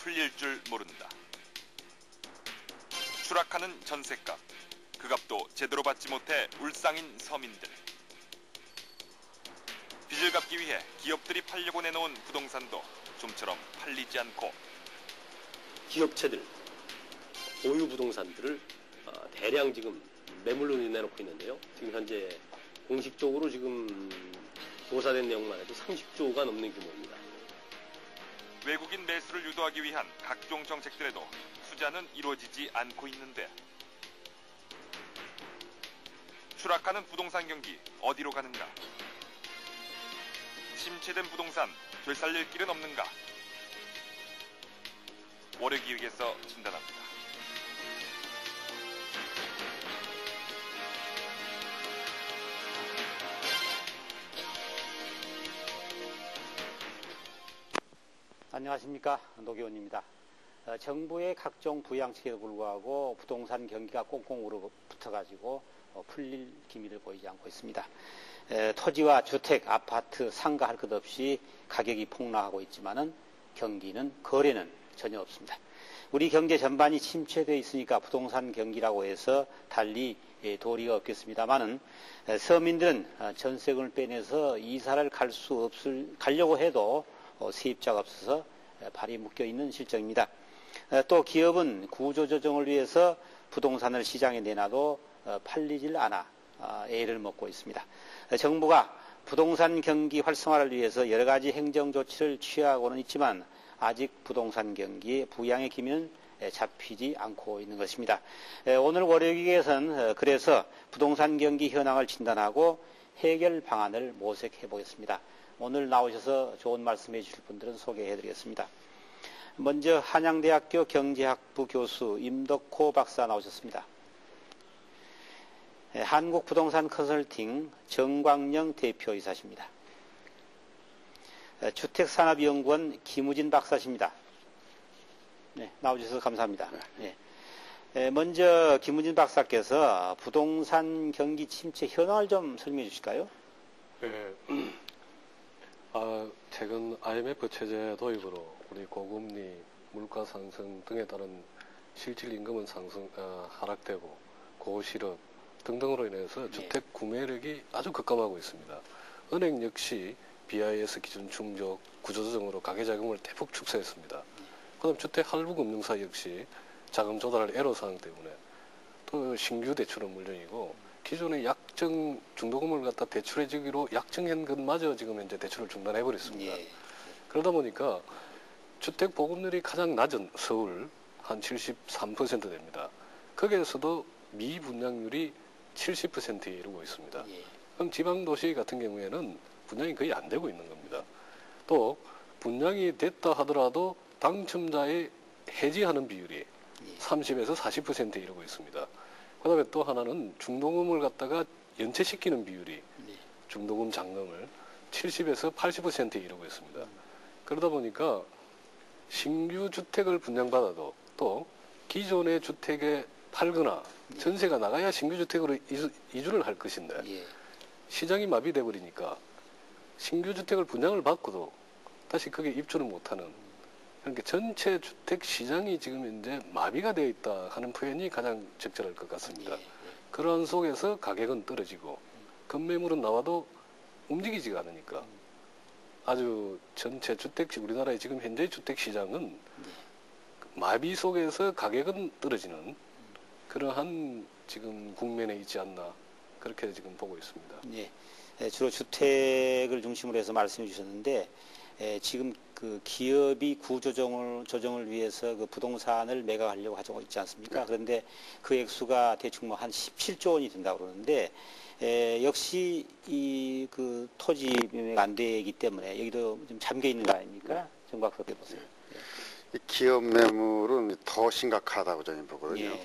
풀릴 줄 모른다. 추락하는 전셋값, 그 값도 제대로 받지 못해 울상인 서민들. 빚을 갚기 위해 기업들이 팔려고 내놓은 부동산도 좀처럼 팔리지 않고, 기업체들, 보유 부동산들을 대량 지금 매물로 내놓고 있는데요. 지금 현재 공식적으로 지금 조사된 내용만 해도 30조가 넘는 규모입니다. 외국인 매수를 유도하기 위한 각종 정책들에도 투자는 이루어지지 않고 있는데, 추락하는 부동산 경기 어디로 가는가? 침체된 부동산 되살릴 길은 없는가? 월요기획에서 진단합니다. 안녕하십니까, 노기원입니다. 정부의 각종 부양책에도 불구하고 부동산 경기가 꽁꽁 얼어붙어가지고 풀릴 기미를 보이지 않고 있습니다. 토지와 주택, 아파트, 상가 할 것 없이 가격이 폭락하고 있지만은 경기는, 거래는 전혀 없습니다. 우리 경제 전반이 침체되어 있으니까 부동산 경기라고 해서 달리 도리가 없겠습니다만은, 서민들은 전세금을 빼내서 이사를 가려고 해도 세입자가 없어서 발이 묶여 있는 실정입니다. 또 기업은 구조조정을 위해서 부동산을 시장에 내놔도 팔리질 않아 애를 먹고 있습니다. 정부가 부동산 경기 활성화를 위해서 여러 가지 행정 조치를 취하고는 있지만 아직 부동산 경기의 부양의 기미는 잡히지 않고 있는 것입니다. 오늘 월요기에서는 그래서 부동산 경기 현황을 진단하고 해결 방안을 모색해 보겠습니다. 오늘 나오셔서 좋은 말씀해 주실 분들은 소개해 드리겠습니다. 먼저 한양대학교 경제학부 교수 임덕호 박사 나오셨습니다. 한국부동산 컨설팅 정광영 대표이사십니다. 주택산업연구원 김우진 박사십니다. 네, 나오셔서 감사합니다. 네. 먼저 김우진 박사께서 부동산 경기 침체 현황을 좀 설명해 주실까요? 네. 최근 IMF 체제 도입으로 우리 고금리, 물가 상승 등에 따른 실질 임금은 하락되고 고실업 등등으로 인해서 주택 구매력이 아주 급감하고 있습니다. 은행 역시 BIS 기준 충족, 구조조정으로 가계자금을 대폭 축소했습니다. 그다음 주택 할부금융사 역시 자금 조달할 애로사항 때문에 또 신규 대출은 물론이고 기존의 약정 중도금을 갖다 대출해주기로 약정한 것마저 지금 현재 대출을 중단해버렸습니다. 그러다 보니까 주택 보급률이 가장 낮은 서울 한 73% 됩니다. 거기에서도 미분양률이 70%에 이르고 있습니다. 그럼 지방도시 같은 경우에는 분양이 거의 안 되고 있는 겁니다. 또 분양이 됐다 하더라도 당첨자의 해지하는 비율이 30에서 40%에 이르고 있습니다. 그 다음에 또 하나는 중도금을 갖다가 연체시키는 비율이 중도금 잔금을 70에서 80%에 이르고 있습니다. 그러다 보니까 신규 주택을 분양받아도 또 기존의 주택에 팔거나 전세가 나가야 신규 주택으로 이주를 할 것인데 시장이 마비돼 버리니까 신규 주택을 분양을 받고도 다시 거기에 입주를 못하는, 그러니까 전체 주택 시장이 지금 현재 마비가 되어 있다 하는 표현이 가장 적절할 것 같습니다. 그런 속에서 가격은 떨어지고 급매물은 나와도 움직이지가 않으니까 아주 전체 주택, 우리나라의 지금 현재 주택 시장은 마비 속에서 가격은 떨어지는 그러한 지금 국면에 있지 않나, 그렇게 지금 보고 있습니다. 주로 주택을 중심으로 해서 말씀해 주셨는데, 지금 그 기업이 구조조정을 위해서 그 부동산을 매각하려고 하고 있지 않습니까? 그런데 그 액수가 대충 뭐 한 17조 원이 된다고 그러는데, 역시 이 그 토지 매매가 안 되기 때문에 여기도 좀 잠겨 있는 거 아닙니까? 정박 어떻게 보세요? 기업 매물은 더 심각하다고 저는 보거든요.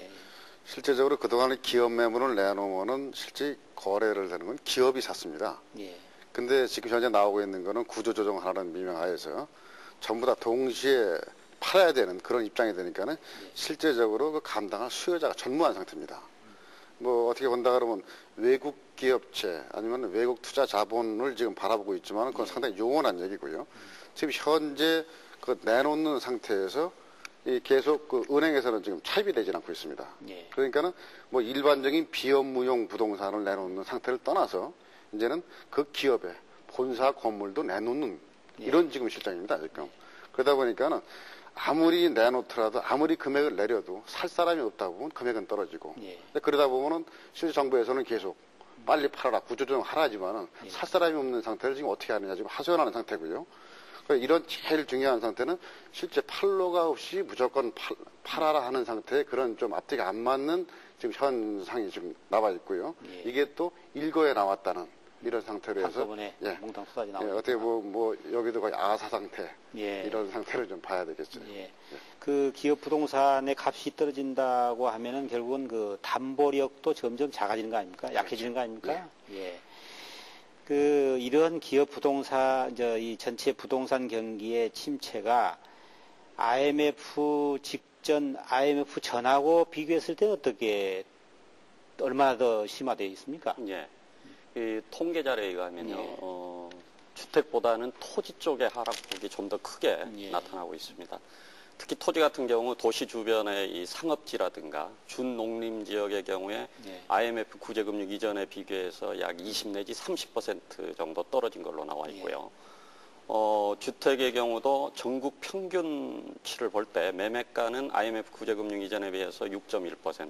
실제적으로 그동안에 기업 매물을 내놓으면은 실제 거래를 되는 건 기업이 샀습니다. 근데 지금 현재 나오고 있는 거는 구조조정하라는 미명하에서 전부 다 동시에 팔아야 되는 그런 입장이 되니까는 실제적으로 그 감당할 수요자가 전무한 상태입니다. 뭐 어떻게 본다 그러면 외국 기업체 아니면 외국 투자 자본을 지금 바라보고 있지만 그건 상당히 요원한 얘기고요. 지금 현재 그 내놓는 상태에서 계속 그 은행에서는 지금 차입이 되지 않고 있습니다. 예. 그러니까는 뭐 일반적인 비업무용 부동산을 내놓는 상태를 떠나서 이제는 그 기업의 본사 건물도 내놓는 이런 지금 실정입니다, 지금. 그러다 보니까는 아무리 내놓더라도 아무리 금액을 내려도 살 사람이 없다 보면 금액은 떨어지고 그러다 보면은 실제 정부에서는 계속 빨리 팔아라, 구조조정 하라지만은 살 사람이 없는 상태를 지금 어떻게 하느냐 지금 하소연하는 상태고요. 이런 제일 중요한 상태는 실제 팔로가 없이 무조건 팔아라 하는 상태에 그런 좀 앞뒤가 안 맞는 지금 현상이 지금 나와 있고요. 이게 또 일거에 나왔다는 이런 상태로 해서 몽땅 쏟아져 나오고 어떻게 뭐 여기도 거의 아사 상태 이런 상태를 좀 봐야 되겠죠. 그 기업 부동산의 값이 떨어진다고 하면은 결국은 그 담보력도 점점 작아지는 거 아닙니까? 약해지는 거 아닙니까? 그 이런 기업 부동산 이 전체 부동산 경기의 침체가 IMF 직전 IMF 전하고 비교했을 때 어떻게 얼마나 더 심화되어 있습니까? 이 통계 자료에 의하면요, 주택보다는 토지 쪽의 하락폭이 좀 더 크게 나타나고 있습니다. 특히 토지 같은 경우 도시 주변의 이 상업지라든가 준농림 지역의 경우에 IMF 구제금융 이전에 비교해서 약 20 내지 30% 정도 떨어진 걸로 나와 있고요. 주택의 경우도 전국 평균치를 볼 때 매매가는 IMF 구제금융 이전에 비해서 6.1%,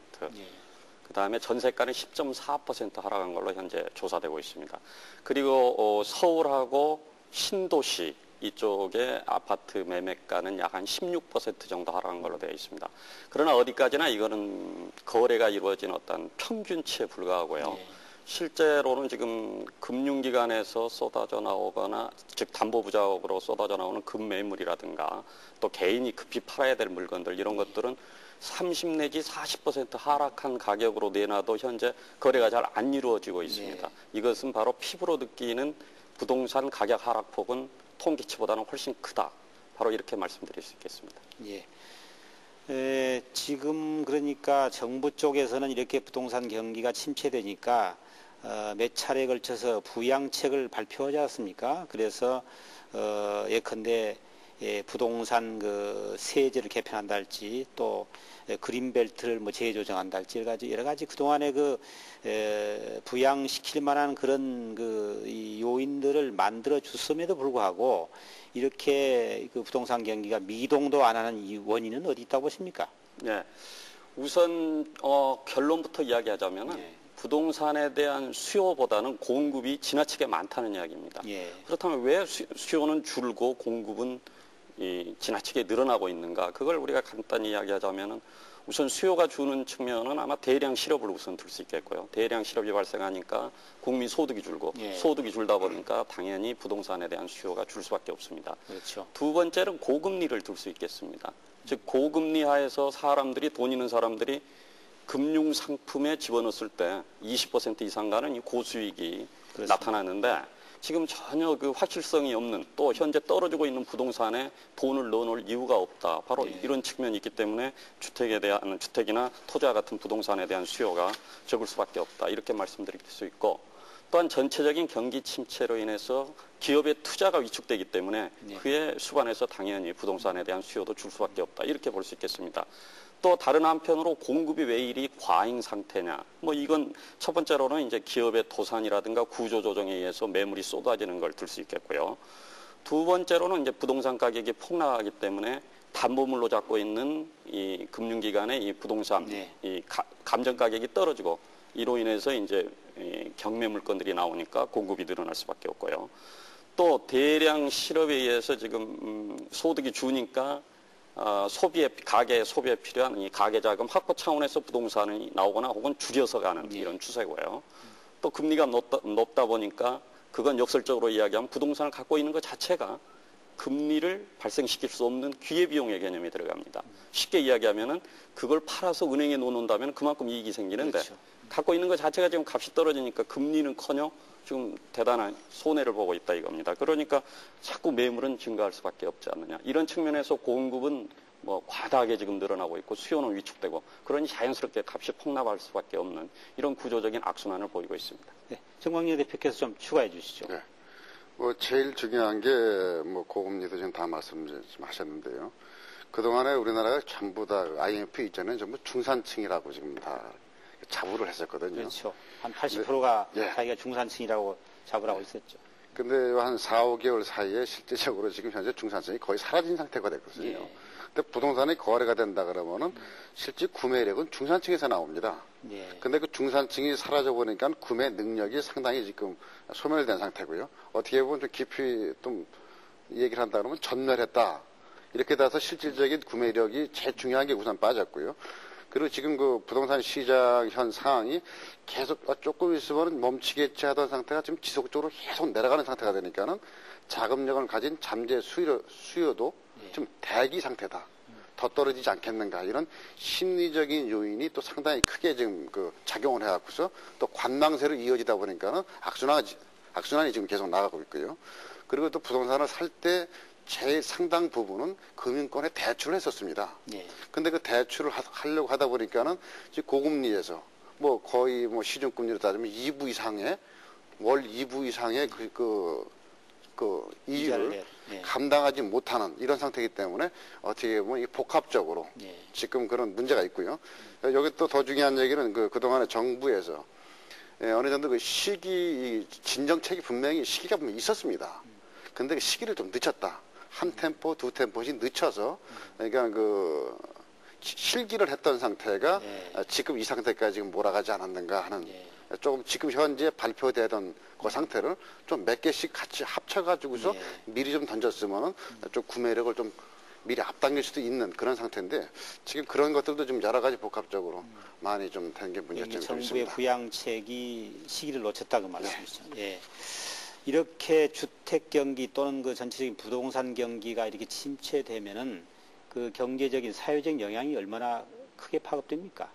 그 다음에 전세가는 10.4% 하락한 걸로 현재 조사되고 있습니다. 그리고 서울하고 신도시 이쪽의 아파트 매매가는 약 한 16% 정도 하락한 걸로 되어 있습니다. 그러나 어디까지나 이거는 거래가 이루어진 어떤 평균치에 불과하고요. 실제로는 지금 금융기관에서 쏟아져 나오거나 즉 담보부작으로 쏟아져 나오는 급매물이라든가 또 개인이 급히 팔아야 될 물건들 이런 것들은 30 내지 40% 하락한 가격으로 내놔도 현재 거래가 잘 안 이루어지고 있습니다. 이것은 바로 피부로 느끼는 부동산 가격 하락폭은 통계치보다는 훨씬 크다. 바로 이렇게 말씀드릴 수 있겠습니다. 지금 그러니까 정부 쪽에서는 이렇게 부동산 경기가 침체되니까 몇 차례에 걸쳐서 부양책을 발표하지 않습니까? 그래서 예컨대 부동산 그 세제를 개편한다 할지 또 그린벨트를 뭐 재조정한다 할지 여러 가지 그동안에 그 부양시킬 만한 그런 이 요인들을 만들어 줬음에도 불구하고 이렇게 그 부동산 경기가 미동도 안 하는 이 원인은 어디 있다고 보십니까? 우선 결론부터 이야기하자면은 부동산에 대한 수요보다는 공급이 지나치게 많다는 이야기입니다. 그렇다면 왜 수요는 줄고 공급은 지나치게 늘어나고 있는가? 그걸 우리가 간단히 이야기하자면은 우선 수요가 주는 측면은 아마 대량 실업을 우선 들 수 있겠고요. 대량 실업이 발생하니까 국민 소득이 줄고 소득이 줄다 보니까 당연히 부동산에 대한 수요가 줄 수밖에 없습니다. 두 번째는 고금리를 들 수 있겠습니다. 즉 고금리 하에서 사람들이 돈 있는 사람들이 금융 상품에 집어넣었을 때 20% 이상 가는 이 고수익이 나타나는데 지금 전혀 그 확실성이 없는 또 현재 떨어지고 있는 부동산에 돈을 넣어놓을 이유가 없다. 바로 이런 측면이 있기 때문에 주택이나 토지와 같은 부동산에 대한 수요가 적을 수밖에 없다. 이렇게 말씀드릴 수 있고 또한 전체적인 경기 침체로 인해서 기업의 투자가 위축되기 때문에 그에 수반해서 당연히 부동산에 대한 수요도 줄 수밖에 없다. 이렇게 볼 수 있겠습니다. 또 다른 한편으로 공급이 왜 이리 과잉 상태냐. 뭐 이건 첫 번째로는 이제 기업의 도산이라든가 구조조정에 의해서 매물이 쏟아지는 걸 들 수 있겠고요. 두 번째로는 이제 부동산 가격이 폭락하기 때문에 담보물로 잡고 있는 이 금융기관의 이 부동산, 이 감정 가격이 떨어지고 이로 인해서 이제 경매 물건들이 나오니까 공급이 늘어날 수밖에 없고요. 또 대량 실업에 의해서 지금 소득이 주니까 가계 소비에 필요한 이 가계 자금 확보 차원에서 부동산이 나오거나 혹은 줄여서 가는 이런 추세고요. 또 금리가 높다 보니까 그건 역설적으로 이야기하면 부동산을 갖고 있는 것 자체가 금리를 발생시킬 수 없는 기회비용의 개념이 들어갑니다. 쉽게 이야기하면은 그걸 팔아서 은행에 넣어놓는다면 그만큼 이익이 생기는데 갖고 있는 것 자체가 지금 값이 떨어지니까 금리는커녕 지금 대단한 손해를 보고 있다 이겁니다. 그러니까 자꾸 매물은 증가할 수밖에 없지 않느냐. 이런 측면에서 공급은 뭐 과다하게 지금 늘어나고 있고 수요는 위축되고 그러니 자연스럽게 값이 폭락할 수밖에 없는 이런 구조적인 악순환을 보이고 있습니다. 정광래 대표께서 좀 추가해 주시죠. 뭐 제일 중요한 게 뭐 고금리도 지금 다 말씀 좀 하셨는데요. 그동안에 우리나라가 전부 다 IMF 이전에 전부 중산층이라고 지금 다 자부를 했었거든요. 그렇죠. 한 80%가 예. 자기가 중산층이라고 자부하고 있었죠. 근데 한 4, 5개월 사이에 실제적으로 지금 현재 중산층이 거의 사라진 상태가 됐거든요. 예. 근데 부동산이 거래가 된다 그러면은 실제 구매력은 중산층에서 나옵니다. 예. 근데 그 중산층이 사라져 보니까 구매 능력이 상당히 지금 소멸된 상태고요. 어떻게 보면 좀 깊이 좀 얘기를 한다 그러면 전멸했다. 이렇게 돼서 실질적인 구매력이 제일 중요한 게 우선 빠졌고요. 그리고 지금 그 부동산 시장 현 상황이 계속 조금 있으면 멈추겠지 하던 상태가 지금 지속적으로 계속 내려가는 상태가 되니까는 자금력을 가진 잠재 수요도 좀 대기 상태다. 더 떨어지지 않겠는가 이런 심리적인 요인이 또 상당히 크게 지금 그 작용을 해갖고서 또 관망세로 이어지다 보니까는 악순환이 지금 계속 나가고 있고요. 그리고 또 부동산을 살 때 제일 상당 부분은 금융권에 대출을 했었습니다. 예. 근데 그 대출을 하려고 하다 보니까는 고금리에서 뭐 거의 뭐 시중금리로 따지면 2부 이상의 월 2부 이상의 그 이율을 예. 감당하지 못하는 이런 상태이기 때문에 어떻게 보면 복합적으로 예. 지금 그런 문제가 있고요. 여기 또 더 중요한 얘기는 그동안에 정부에서 어느 정도 그 진정책이 분명히 시기가 분명히 있었습니다. 근데 그 시기를 좀 늦췄다. 한 템포, 두 템포씩 늦춰서 그러니까 그 실기를 했던 상태가 예. 지금 이 상태까지 지금 몰아가지 않았는가 하는 예. 조금 지금 현재 발표되던 그 상태를 좀 몇 개씩 같이 합쳐가지고서 예. 미리 좀 던졌으면은 좀 구매력을 좀 미리 앞당길 수도 있는 그런 상태인데 지금 그런 것들도 좀 여러 가지 복합적으로 많이 좀 된 게 문제점이 좀 정부의 있습니다. 부양책이 시기를 놓쳤다고 말씀이시죠. 예. 이렇게 주택 경기 또는 그 전체적인 부동산 경기가 이렇게 침체되면은 그 경제적인 사회적 영향이 얼마나 크게 파급됩니까?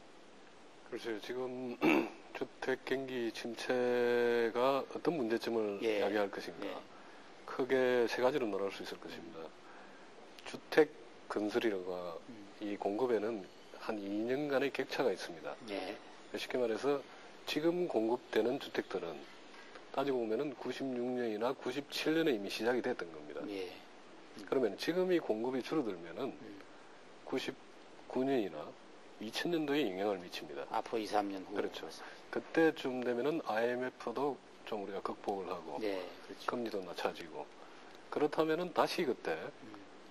글쎄요, 지금 주택 경기 침체가 어떤 문제점을 예. 야기할 것인가. 예. 크게 세 가지로 나눌 수 있을 것입니다. 주택 건설이라고 이 공급에는 한 2년간의 격차가 있습니다. 예. 쉽게 말해서 지금 공급되는 주택들은 따지고 보면은 96년이나 97년에 이미 시작이 됐던 겁니다. 예. 그러면 지금 이 공급이 줄어들면은 99년이나 2000년도에 영향을 미칩니다. 앞으로 2, 3년 후. 그렇죠. 그때쯤 되면은 IMF도 좀 우리가 극복을 하고 네, 그렇죠. 금리도 낮춰지고 그렇다면은 다시 그때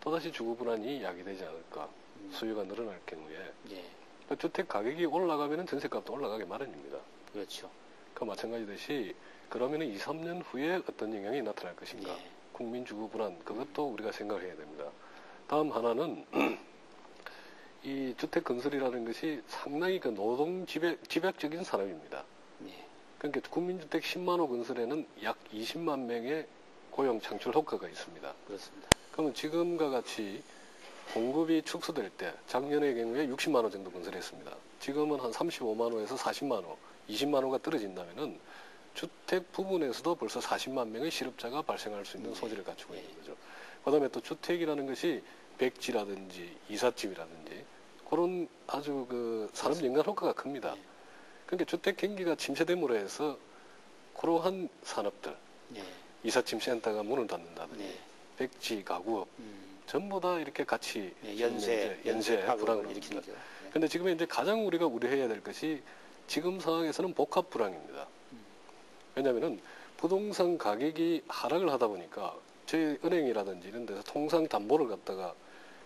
또다시 주거 불안이 야기되지 않을까. 수요가 늘어날 경우에 예. 주택 가격이 올라가면은 전세값도 올라가게 마련입니다. 그렇죠. 그 마찬가지듯이 그러면은 2, 3년 후에 어떤 영향이 나타날 것인가. 예. 국민 주거 불안 그것도 우리가 생각해야 됩니다. 다음 하나는 이 주택 건설이라는 것이 상당히 그 노동 집약적인 산업입니다. 예. 그러니까 국민주택 10만 호 건설에는 약 20만 명의 고용 창출 효과가 있습니다. 그렇습니다. 그러면 지금과 같이 공급이 축소될 때 작년의 경우에 60만 호 정도 건설했습니다. 지금은 한 35만 호에서 40만 호, 20만 호가 떨어진다면은 주택 부분에서도 벌써 40만 명의 실업자가 발생할 수 있는 소지를 갖추고 있는 거죠. 그다음에 또 주택이라는 것이 백지라든지 이삿집이라든지 그런 아주 그 산업 연관 효과가 큽니다. 그러니까 주택 경기가 침체됨으로 해서 그러한 산업들, 이삿짐 센터가 문을 닫는다든지 백지 가구업 전부 다 이렇게 같이 연쇄 불황을 일으킵니다. 그런데 지금 이제 가장 우리가 우려해야 될 것이 지금 상황에서는 복합 불황입니다. 왜냐하면은 부동산 가격이 하락을 하다 보니까 저희 은행이라든지 이런 데서 통상 담보를 갖다가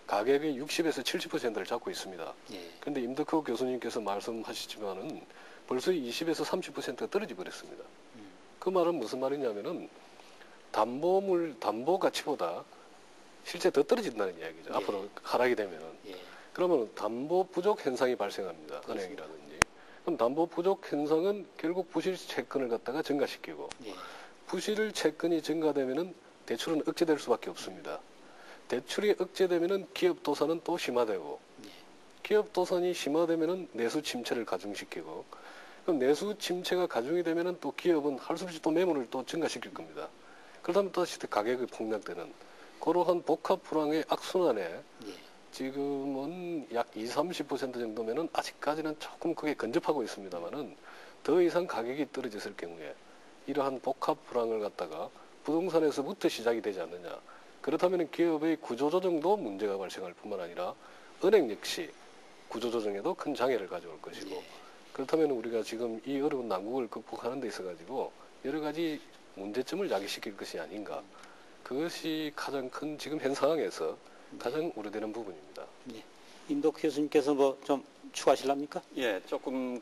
가격의 60에서 70%를 잡고 있습니다. 그런데 임덕호 교수님께서 말씀하시지만은 벌써 20에서 30%가 떨어져 버렸습니다. 그 말은 무슨 말이냐면은 담보 가치보다 실제 더 떨어진다는 이야기죠. 앞으로 하락이 되면은. 그러면 담보 부족 현상이 발생합니다. 은행이라든지. 그럼 담보 부족 현상은 결국 부실 채권을 갖다가 증가시키고 부실 채권이 증가되면은 대출은 억제될 수밖에 없습니다. 대출이 억제되면은 기업 도산은 또 심화되고 기업 도산이 심화되면은 내수 침체를 가중시키고 그럼 내수 침체가 가중이 되면은 또 기업은 할 수 없이 또 매물을 또 증가시킬 겁니다. 그러다면 다시 가격이 폭락되는 그러한 복합 불황의 악순환에 지금은 약 20, 30% 정도면은 아직까지는 조금 크게 근접하고 있습니다만은 더 이상 가격이 떨어졌을 경우에 이러한 복합 불황을 갖다가 부동산에서부터 시작이 되지 않느냐. 그렇다면 기업의 구조조정도 문제가 발생할 뿐만 아니라 은행 역시 구조조정에도 큰 장애를 가져올 것이고 예. 그렇다면 우리가 지금 이 어려운 난국을 극복하는 데 있어가지고 여러 가지 문제점을 야기시킬 것이 아닌가. 그것이 가장 큰 지금 현 상황에서 가장 우려되는 부분입니다. 예. 임덕 교수님께서 뭐 좀 추가하실랍니까? 예, 조금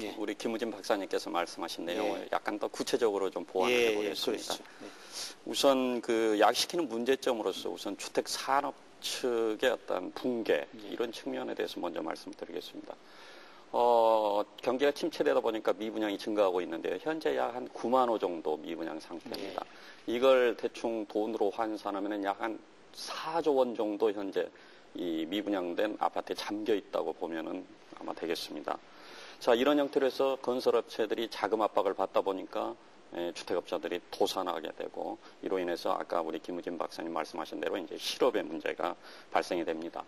예. 우리 김우진 박사님께서 말씀하신 내용을 예. 약간 더 구체적으로 좀 보완해 보겠습니다. 우선 야기시키는 문제점으로서 우선 주택 산업 측의 어떤 붕괴 이런 측면에 대해서 먼저 말씀드리겠습니다. 경기가 침체되다 보니까 미분양이 증가하고 있는데요. 현재 약 한 9만 호 정도 미분양 상태입니다. 이걸 대충 돈으로 환산하면 약 한 4조 원 정도 현재 이 미분양된 아파트에 잠겨 있다고 보면은 아마 되겠습니다. 자, 이런 형태로 해서 건설업체들이 자금 압박을 받다 보니까 주택업자들이 도산하게 되고 이로 인해서 아까 우리 김우진 박사님 말씀하신 대로 이제 실업의 문제가 발생이 됩니다.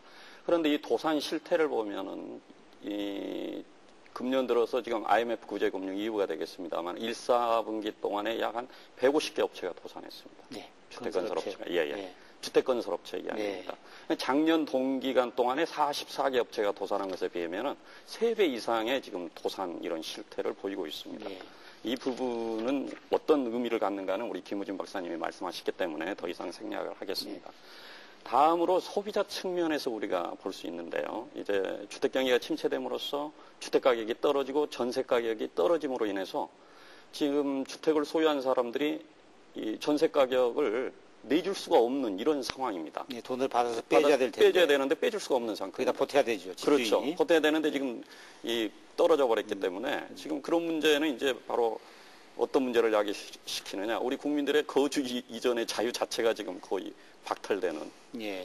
그런데 이 도산 실태를 보면은 이 금년 들어서 지금 IMF 구제금융 이후가 되겠습니다만 1, 4분기 동안에 약 한 150개 업체가 도산했습니다. 네, 주택건설업체가. 예. 주택건설업체 이야기입니다. 작년 동기간 동안에 44개 업체가 도산한 것에 비하면 3배 이상의 지금 도산 이런 실태를 보이고 있습니다. 이 부분은 어떤 의미를 갖는가는 우리 김우진 박사님이 말씀하셨기 때문에 더 이상 생략을 하겠습니다. 다음으로 소비자 측면에서 우리가 볼 수 있는데요. 이제 주택 경기가 침체됨으로써 주택 가격이 떨어지고 전세 가격이 떨어짐으로 인해서 지금 주택을 소유한 사람들이 이 전세 가격을 내줄 수가 없는 이런 상황입니다. 예, 돈을 받아서 빼줘야 될 텐데. 빼줘야 되는데 빼줄 수가 없는 상태. 거기다 보태야 되죠. 집주인이. 그렇죠. 보태야 되는데 지금 이 떨어져 버렸기 때문에 지금 그런 문제는 이제 바로 어떤 문제를 야기시키느냐. 우리 국민들의 거주 이전의 자유 자체가 지금 거의 박탈되는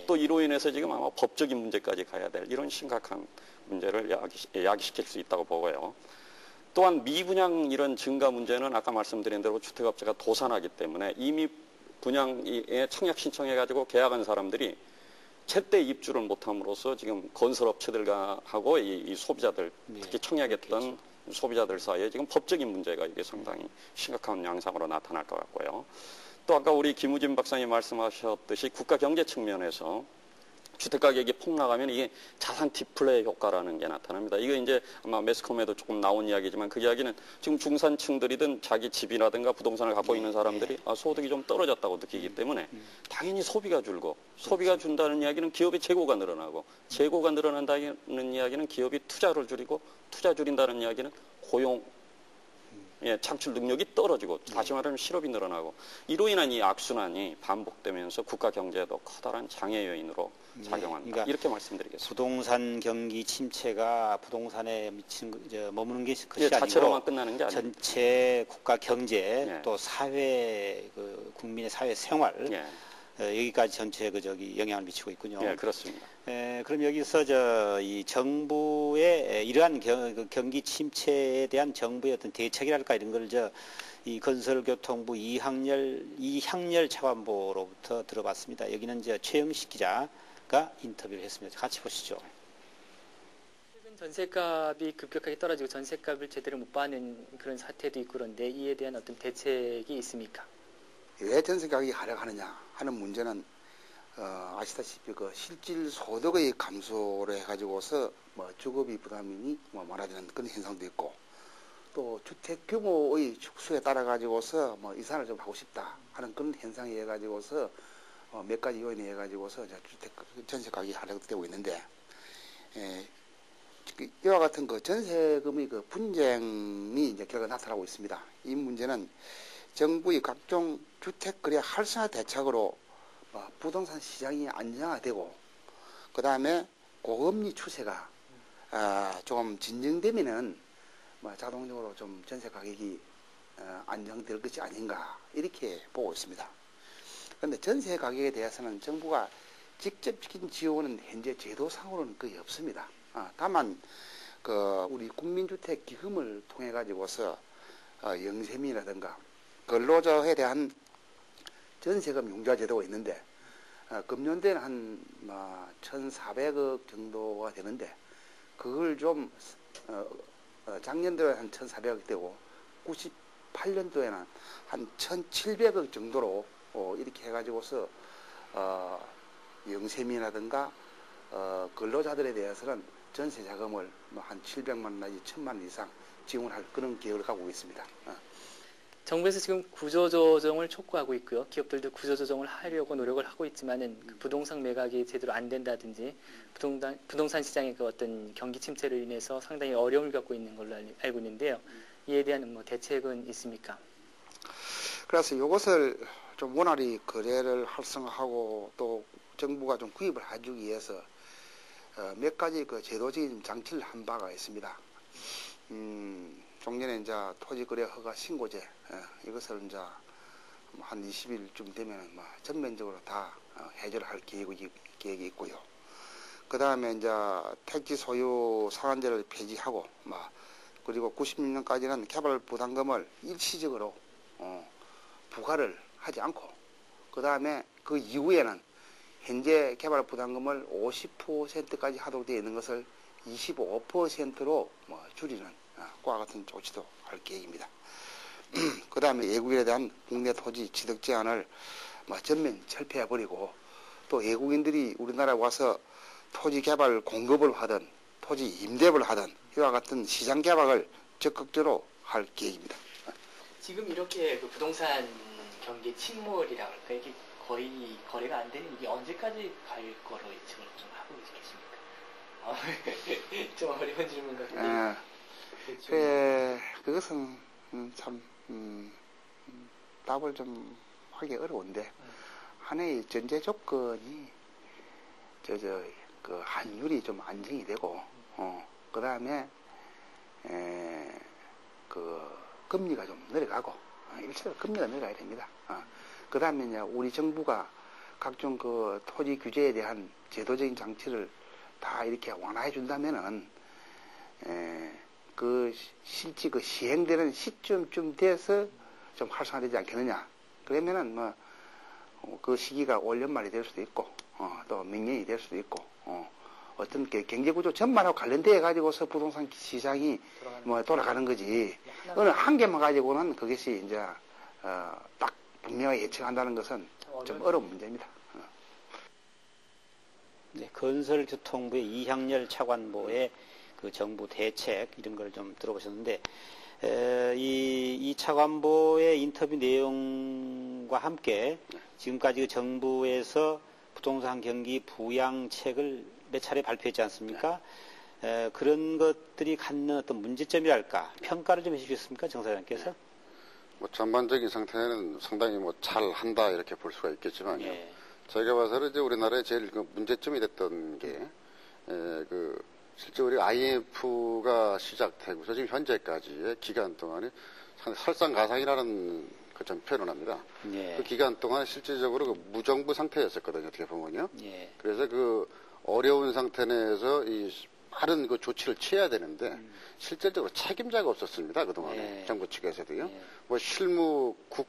또 이로 인해서 지금 아마 법적인 문제까지 가야 될 이런 심각한 문제를 야기시킬 수 있다고 보고요. 또한 미분양 이런 증가 문제는 아까 말씀드린 대로 주택업체가 도산하기 때문에 이미 분양에 청약 신청해가지고 계약한 사람들이 제때 입주를 못함으로써 지금 건설업체들과 하고 이 소비자들 특히 청약했던 소비자들 사이에 지금 법적인 문제가 이게 상당히 심각한 양상으로 나타날 것 같고요. 또 아까 우리 김우진 박사님 말씀하셨듯이 국가 경제 측면에서 주택 가격이 폭락하면 이게 자산 디플레 효과라는 게 나타납니다. 이거 이제 아마 매스컴에도 조금 나온 이야기지만 그 이야기는 지금 중산층들이든 자기 집이라든가 부동산을 갖고 있는 사람들이 소득이 좀 떨어졌다고 느끼기 때문에 당연히 소비가 줄고 소비가 준다는 이야기는 기업의 재고가 늘어나고 재고가 늘어난다는 이야기는 기업이 투자를 줄이고 투자 줄인다는 이야기는 고용 창출 능력이 떨어지고 다시 말하면 실업이 늘어나고 이로 인한 이 악순환이 반복되면서 국가 경제에도 커다란 장애 요인으로 작용한다. 그러니까 이렇게 말씀드리겠습니다. 부동산 경기 침체가 부동산에 미치는 머무는 게 것이 자체로만 아니고 끝나는 게 아니고 전체 국가 경제 또 사회 국민의 사회 생활 여기까지 전체 영향을 미치고 있군요. 네, 그렇습니다. 그럼 여기서 이 정부의 이러한 경기 침체에 대한 정부의 어떤 대책이랄까 이런 걸 이 건설교통부 이향렬 차관보로부터 들어봤습니다. 여기는 최영식 기자가 인터뷰를 했습니다. 같이 보시죠. 최근 전세값이 급격하게 떨어지고 전세값을 제대로 못 받는 그런 사태도 있고 그런데 이에 대한 어떤 대책이 있습니까? 왜 전세 가격이 하락하느냐 하는 문제는 아시다시피 실질 소득의 감소를 해가지고서 주거비 부담이 많아지는 그런 현상도 있고 또 주택 규모의 축소에 따라 가지고서 이사를 좀 하고 싶다 하는 그런 현상이 해가지고서 몇 가지 요인이 해가지고서 주택 전세 가격이 하락되고 있는데 이와 같은 전세금의 분쟁이 이제 결과 나타나고 있습니다. 이 문제는 정부의 각종 주택 거래 활성화 대책으로 부동산 시장이 안정화되고 그 다음에 고금리 추세가 좀 진정되면은 자동적으로 좀 전세 가격이 안정될 것이 아닌가 이렇게 보고 있습니다. 그런데 전세 가격에 대해서는 정부가 직접적인 지원은 현재 제도상으로는 거의 없습니다. 다만 우리 국민주택 기금을 통해 가지고서 영세민이라든가 근로자에 대한 전세금 융자 제도가 있는데 금년대는 한 1,400억 정도가 되는데 그걸 좀 작년도에 한 1,400억 되고 98년도에는 한 1,700억 정도로 이렇게 해가지고서 영세민이라든가 근로자들에 대해서는 전세 자금을 뭐 한 700만 원 내지 1000만 원 이상 지원할 그런 계획을 갖고 있습니다. 정부에서 지금 구조조정을 촉구하고 있고요. 기업들도 구조조정을 하려고 노력을 하고 있지만은 그 부동산 매각이 제대로 안 된다든지 부동산 시장의 그 어떤 경기 침체로 인해서 상당히 어려움을 겪고 있는 걸로 알고 있는데요. 이에 대한 뭐 대책은 있습니까? 그래서 이것을 좀 원활히 거래를 활성화하고 또 정부가 좀 구입을 해주기 위해서 몇 가지 그 제도적인 장치를 한 바가 있습니다. 종전에 이제 토지거래 허가 신고제 이것을 이제 한 20일쯤 되면 뭐 전면적으로 다 해결할 계획이 있고요. 그 다음에 이제 택지 소유 상한제를 폐지하고 그리고 96년까지는 개발 부담금을 일시적으로 부과를 하지 않고 그 다음에 그 이후에는 현재 개발 부담금을 50%까지 하도록 되어 있는 것을 25%로 줄이는 그와 같은 조치도 할 계획입니다. 그 다음에 외국인에 대한 국내 토지 취득 제한을 전면 철폐해버리고 또 외국인들이 우리나라에 와서 토지 개발 공급을 하든 토지 임대를 하든 이와 같은 시장 개발을 적극적으로 할 계획입니다. 지금 이렇게 그 부동산 경기 침몰이라고 할까 이게 거의 거래가 안 되는 이게 언제까지 갈 거로 예측을 좀 하고 계십니까? 좀 어려운 질문 같은데. 그것은 참 답을 좀 하기 어려운데 하나의 전제 조건이 그 환율이 좀 안정이 되고 그 다음에 그 금리가 좀 내려가고 일차적으로 금리가 내려가야 됩니다. 그 다음에 이제 우리 정부가 각종 그 토지 규제에 대한 제도적인 장치를 다 이렇게 완화해 준다면은 그 실제 그 시행되는 시점쯤 돼서 좀 활성화되지 않겠느냐. 그러면은 그 시기가 올 연말이 될 수도 있고 또明년이 될 수도 있고 어떤 경제 구조 전반하고 관련돼 가지고서 부동산 시장이 돌아가는 거지. 어느 한 개만 가지고는 그것이 이제 딱 분명히 예측한다는 것은 좀 어려운 문제입니다. 네, 건설교통부의 이향렬 차관보의 그 정부 대책 이런 걸 좀 들어보셨는데 이 차관보의 인터뷰 내용과 함께 지금까지 그 정부에서 부동산 경기 부양책을 몇 차례 발표했지 않습니까? 그런 것들이 갖는 어떤 문제점이랄까 평가를 좀 해주셨습니까, 정 사장님께서? 전반적인 상태는 상당히 잘한다 이렇게 볼 수가 있겠지만요. 저희가 봐서는 이제 우리나라의 제일 그 문제점이 됐던 게 실제 우리 IMF가 시작되고서 지금 현재까지의 기간 동안에 설상가상이라는 그 좀 표현을 합니다. 그 기간 동안 실질적으로 그 무정부 상태였었거든요. 어떻게 보면요. 그래서 그 어려운 상태 내에서 이 빠른 그 조치를 취해야 되는데 실질적으로 책임자가 없었습니다. 그동안에 정부 측에서도요. 실무국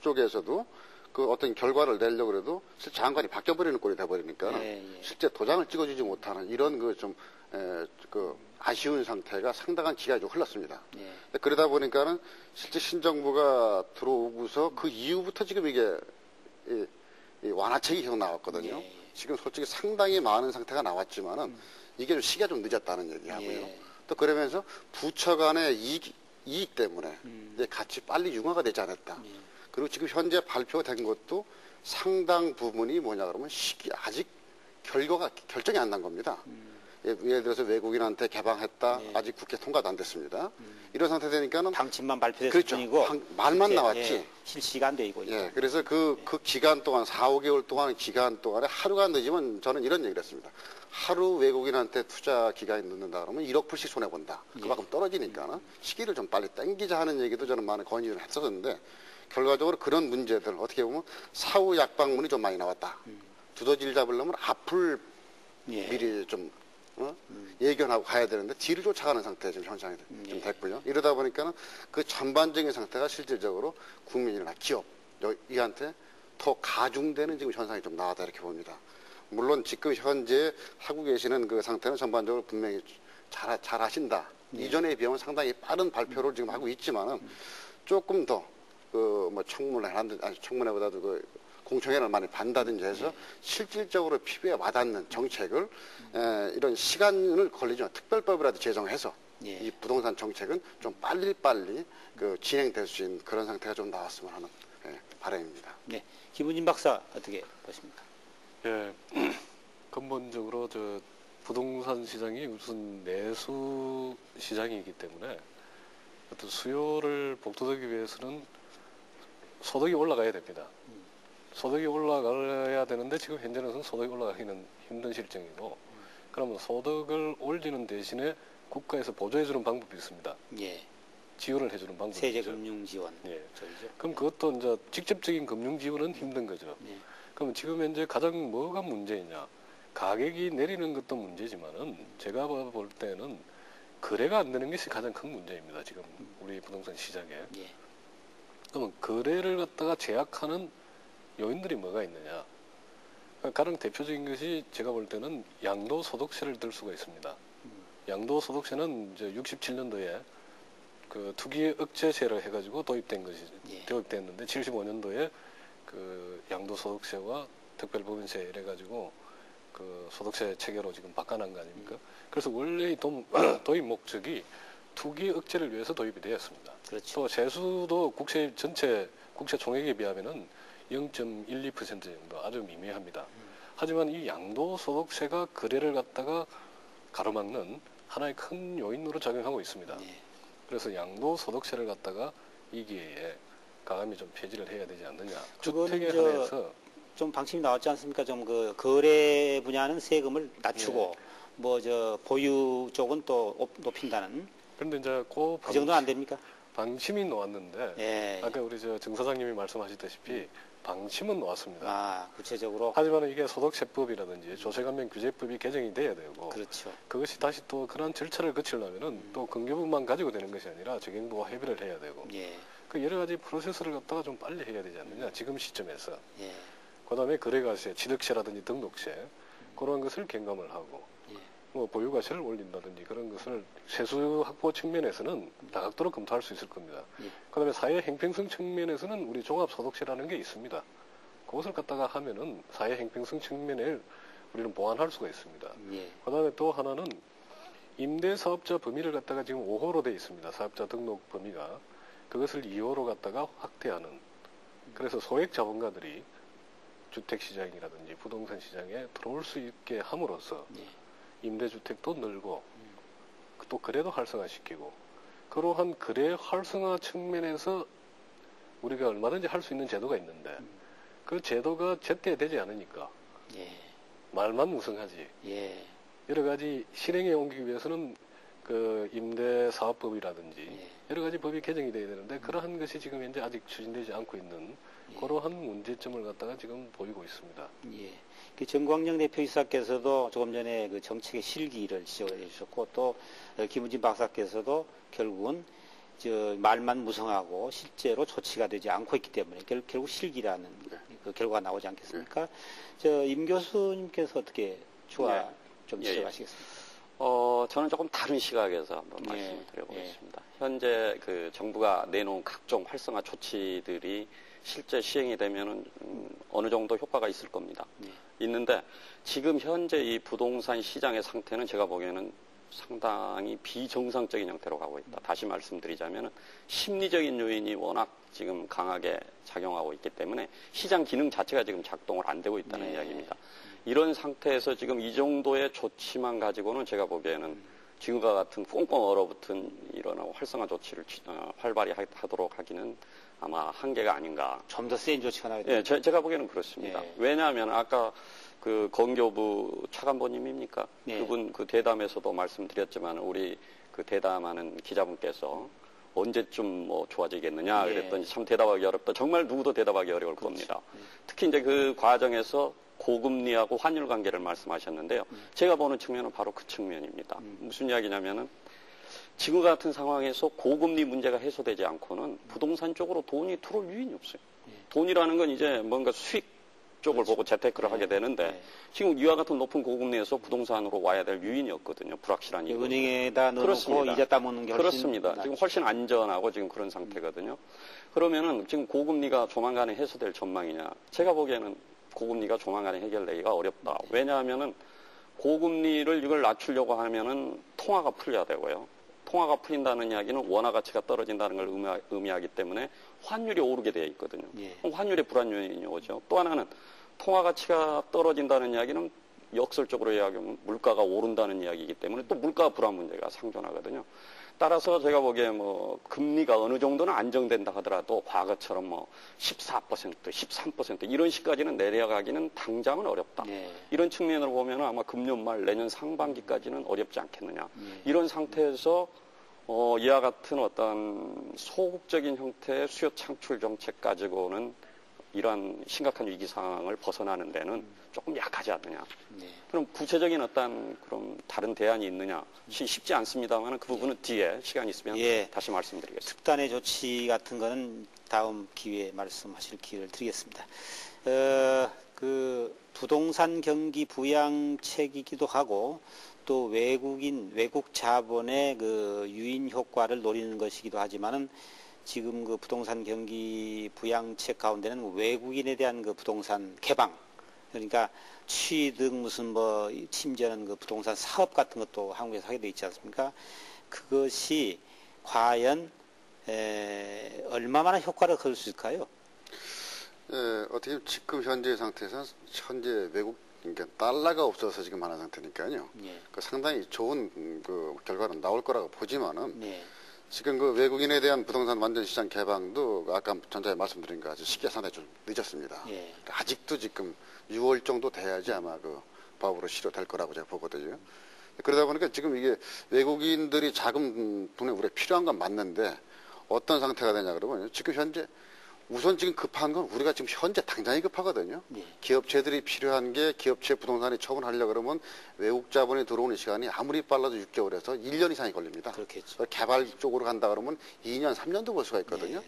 쪽에서도 그 어떤 결과를 내려고 해도 실제 장관이 바뀌어버리는 꼴이 돼버리니까 실제 도장을 찍어주지 못하는 이런 그 좀 아쉬운 상태가 상당한 기간이 좀 흘렀습니다. 그러다 보니까는 실제 신정부가 들어오고서 그 이후부터 지금 이게 이 완화책이 계속 나왔거든요. 지금 솔직히 상당히 많은 상태가 나왔지만은 이게 좀 시기가 좀 늦었다는 얘기하고요. 또 그러면서 부처 간의 이익 때문에 같이 빨리 융화가 되지 않았다. 그리고 지금 현재 발표된 것도 상당 부분이 뭐냐 그러면 아직 결정이 안 난 겁니다. 예를 들어서 외국인한테 개방했다. 아직 국회 통과도 안 됐습니다. 이런 상태 되니까는 방침만 발표됐을 그렇죠. 뿐이고 말만 나왔지. 실시가 안 되고 있죠. 그래서 그 기간 동안 4, 5개월 동안 기간 동안에 하루가 늦으면 저는 이런 얘기를 했습니다. 하루 외국인한테 투자 기간이 늦는다 그러면 1억 불씩 손해 본다. 그만큼 떨어지니까 시기를 좀 빨리 당기자 하는 얘기도 저는 많은 건의를 했었는데 결과적으로 그런 문제들 어떻게 보면 사후 약방문이 좀 많이 나왔다. 두더지를 잡으려면 앞을 미리 좀 예견하고 가야 되는데 뒤를 쫓아가는 상태의 지금 현상이 좀 됐고요. 이러다 보니까는 그 전반적인 상태가 실질적으로 국민이나 기업 이한테 더 가중되는 지금 현상이 좀 나왔다 이렇게 봅니다. 물론 지금 현재 하고 계시는 그 상태는 전반적으로 분명히 잘 하신다. 이전에 비하면 상당히 빠른 발표를 지금 하고 있지만은 조금 더 청문회보다도 공청회를 많이 반다든지 해서 실질적으로 피부에 와닿는 정책을 이런 시간을 걸리죠. 특별법이라도 제정해서 이 부동산 정책은 좀 빨리빨리 그 진행될 수 있는 그런 상태가 좀 나왔으면 하는 바람입니다. 네, 김은진 박사 어떻게 보십니까? 예, 근본적으로 저 부동산 시장이 우선 내수 시장이기 때문에 어떤 수요를 복돋하기 위해서는 소득이 올라가야 됩니다. 소득이 올라가야 되는데 지금 현재는 소득이 올라가기는 힘든 실정이고, 그러면 소득을 올리는 대신에 국가에서 보조해주는 방법이 있습니다. 예. 지원을 해주는 방법이 세제 금융 지원. 예. 그럼 그것도 이제 직접적인 금융 지원은 힘든 거죠. 예. 그럼 지금 현재 가장 뭐가 문제이냐? 가격이 내리는 것도 문제지만은 제가 볼 때는 거래가 안 되는 것이 가장 큰 문제입니다. 지금 우리 부동산 시장에. 예. 그러면 거래를 갖다가 제약하는 요인들이 뭐가 있느냐? 가장 대표적인 것이 제가 볼 때는 양도소득세를 들 수가 있습니다. 양도소득세는 이제 67년도에 그 투기 억제세를 해가지고 도입된 것이 도입됐는데 75년도에 그 양도소득세와 특별법인세 이래가지고 그 소득세 체계로 지금 바꿔난 거 아닙니까? 그래서 원래 도입 목적이 투기 억제를 위해서 도입이 되었습니다. 그렇죠. 또 세수도 전체 국세 총액에 비하면은 0.12% 정도 아주 미미합니다. 하지만 이 양도소득세가 거래를 갖다가 가로막는 하나의 큰 요인으로 작용하고 있습니다. 그래서 양도소득세를 갖다가 이 기회에 가감히 좀 폐지를 해야 되지 않느냐. 주택에 한해서 좀 방침이 나왔지 않습니까? 좀 그 거래 분야는 세금을 낮추고 뭐 저 보유 쪽은 또 높인다는. 그런데 이제 그 정도는 안 됩니까? 방침이 나왔는데 아까 우리 정 사장님이 말씀하셨다시피 방침은 나왔습니다. 아, 구체적으로. 하지만 이게 소득세법이라든지 조세관면 규제법이 개정이 돼야 되고, 그렇죠. 그것이 다시 또 그런 절차를 거치려면은 또 근교부만 가지고 되는 것이 아니라 재경부와 협의를 해야 되고, 그 여러 가지 프로세스를 갖다가 좀 빨리 해야 되지 않느냐 지금 시점에서. 그다음에 거래가세, 취득세라든지 등록세 그런 것을 경감을 하고, 뭐 보유가세를 올린다든지 그런 것을 세수 확보 측면에서는 다각도로 검토할 수 있을 겁니다. 그다음에 사회 행평성 측면에서는 우리 종합소득세라는 게 있습니다. 그것을 갖다가 하면은 사회 행평성 측면을 우리는 보완할 수가 있습니다. 그다음에 또 하나는 임대사업자 범위를 갖다가 지금 5호로 되어 있습니다. 사업자 등록 범위가. 그것을 2호로 갖다가 확대하는. 그래서 소액 자본가들이 주택시장이라든지 부동산 시장에 들어올 수 있게 함으로써 임대주택도 늘고 또 거래도 활성화시키고, 그러한 거래 활성화 측면에서 우리가 얼마든지 할 수 있는 제도가 있는데 그 제도가 제때 되지 않으니까 말만 무성하지 여러 가지 실행에 옮기기 위해서는 그 임대사업법이라든지 여러 가지 법이 개정이 돼야 되는데 그러한 것이 지금 현재 아직 추진되지 않고 있는 그러한 문제점을 갖다가 지금 보이고 있습니다. 그 정광영 대표이사께서도 조금 전에 그 정책의 실기를 지적해 주셨고, 또 김은진 박사께서도 결국은 저 말만 무성하고 실제로 조치가 되지 않고 있기 때문에 결국 실기라는 그 결과가 나오지 않겠습니까? 저 임 교수님께서 어떻게 추가 좀 지적하시겠습니까? 저는 조금 다른 시각에서 한번 말씀을 드려보겠습니다. 현재 그 정부가 내놓은 각종 활성화 조치들이 실제 시행이 되면은 어느 정도 효과가 있을 겁니다. 있는데 지금 현재 이 부동산 시장의 상태는 제가 보기에는 상당히 비정상적인 형태로 가고 있다. 다시 말씀드리자면은 심리적인 요인이 워낙 지금 강하게 작용하고 있기 때문에 시장 기능 자체가 지금 작동을 안 되고 있다는 이야기입니다. 이런 상태에서 지금 이 정도의 조치만 가지고는 제가 보기에는 지금과 같은 꽁꽁 얼어붙은 이런 활성화 조치를 활발히 하도록 하기는 아마 한계가 아닌가. 좀 더 센 조치가 나야 돼요. 제가 보기에는 그렇습니다. 왜냐하면 아까 그 건교부 차관보님입니까? 그분 그 대담에서도 말씀드렸지만 우리 그 대담하는 기자분께서 언제쯤 뭐 좋아지겠느냐 그랬더니 참 대답하기 어렵다. 정말 누구도 대답하기 어려울 겁니다. 특히 이제 그 과정에서 고금리하고 환율 관계를 말씀하셨는데요. 제가 보는 측면은 바로 그 측면입니다. 무슨 이야기냐면은 지금 같은 상황에서 고금리 문제가 해소되지 않고는 부동산 쪽으로 돈이 들어올 유인이 없어요. 돈이라는 건 이제 뭔가 수익 그쪽을 보고 재테크를 하게 되는데 지금 이와 같은 높은 고금리에서 부동산으로 와야 될 유인이었거든요. 불확실한 이유. 은행에다 넣어놓고 이자 따먹는 게 훨씬 그렇습니다. 낫죠. 지금 훨씬 안전하고 지금 그런 상태거든요. 그러면은 지금 고금리가 조만간에 해소될 전망이냐? 제가 보기에는 고금리가 조만간에 해결되기가 어렵다. 왜냐하면은 고금리를 이걸 낮추려고 하면은 통화가 풀려야 되고요. 통화가 풀린다는 이야기는 원화 가치가 떨어진다는 걸 의미하기 때문에 환율이 오르게 되어 있거든요. 환율의 불안 요인이 오죠. 또 하나는 통화 가치가 떨어진다는 이야기는 역설적으로 이야기하면 물가가 오른다는 이야기이기 때문에 또 물가 불안 문제가 상존하거든요. 따라서 제가 보기에 뭐 금리가 어느 정도는 안정된다 하더라도 과거처럼 뭐 14%, 13% 이런 식까지는 내려가기는 당장은 어렵다. 이런 측면으로 보면 아마 금년 말 내년 상반기까지는 어렵지 않겠느냐. 이런 상태에서 이와 같은 어떤 소극적인 형태의 수요 창출 정책 가지고는 이러한 심각한 위기 상황을 벗어나는 데는 조금 약하지 않느냐. 그럼 구체적인 어떤 그런 다른 대안이 있느냐. 쉽지 않습니다만 그 부분은 뒤에 시간이 있으면 다시 말씀드리겠습니다. 특단의 조치 같은 거는 다음 기회에 말씀하실 기회를 드리겠습니다. 그 부동산 경기 부양책이기도 하고 또 외국 자본의 그 유인 효과를 노리는 것이기도 하지만은 지금 그 부동산 경기 부양책 가운데는 외국인에 대한 그 부동산 개방, 그러니까 취득 무슨 뭐 심지어는 그 부동산 사업 같은 것도 한국에서 하게 돼 있지 않습니까? 그것이 과연 얼마나 효과를 거둘 수 있을까요? 어떻게 보면 지금 현재 상태에서 현재 외국 그러니까 달러가 없어서 지금 하는 상태니까요. 그 상당히 좋은 그 결과는 나올 거라고 보지만은. 지금 그 외국인에 대한 부동산 완전 시장 개방도 아까 전자에 말씀드린 거 아주 시기가 상당히 좀 늦었습니다. 아직도 지금 6월 정도 돼야지 아마 그 법으로 실효될 거라고 제가 보거든요. 그러다 보니까 지금 이게 외국인들이 자금 돈에 우리가 필요한 건 맞는데 어떤 상태가 되냐 그러면 지금 현재 우선 지금 급한 건 우리가 지금 현재 당장이 급하거든요. 기업체들이 필요한 게 기업체 부동산이 처분하려고 그러면 외국 자본이 들어오는 시간이 아무리 빨라도 6개월에서 1년 이상이 걸립니다. 그렇겠죠. 개발 쪽으로 간다 그러면 2년, 3년도 볼 수가 있거든요.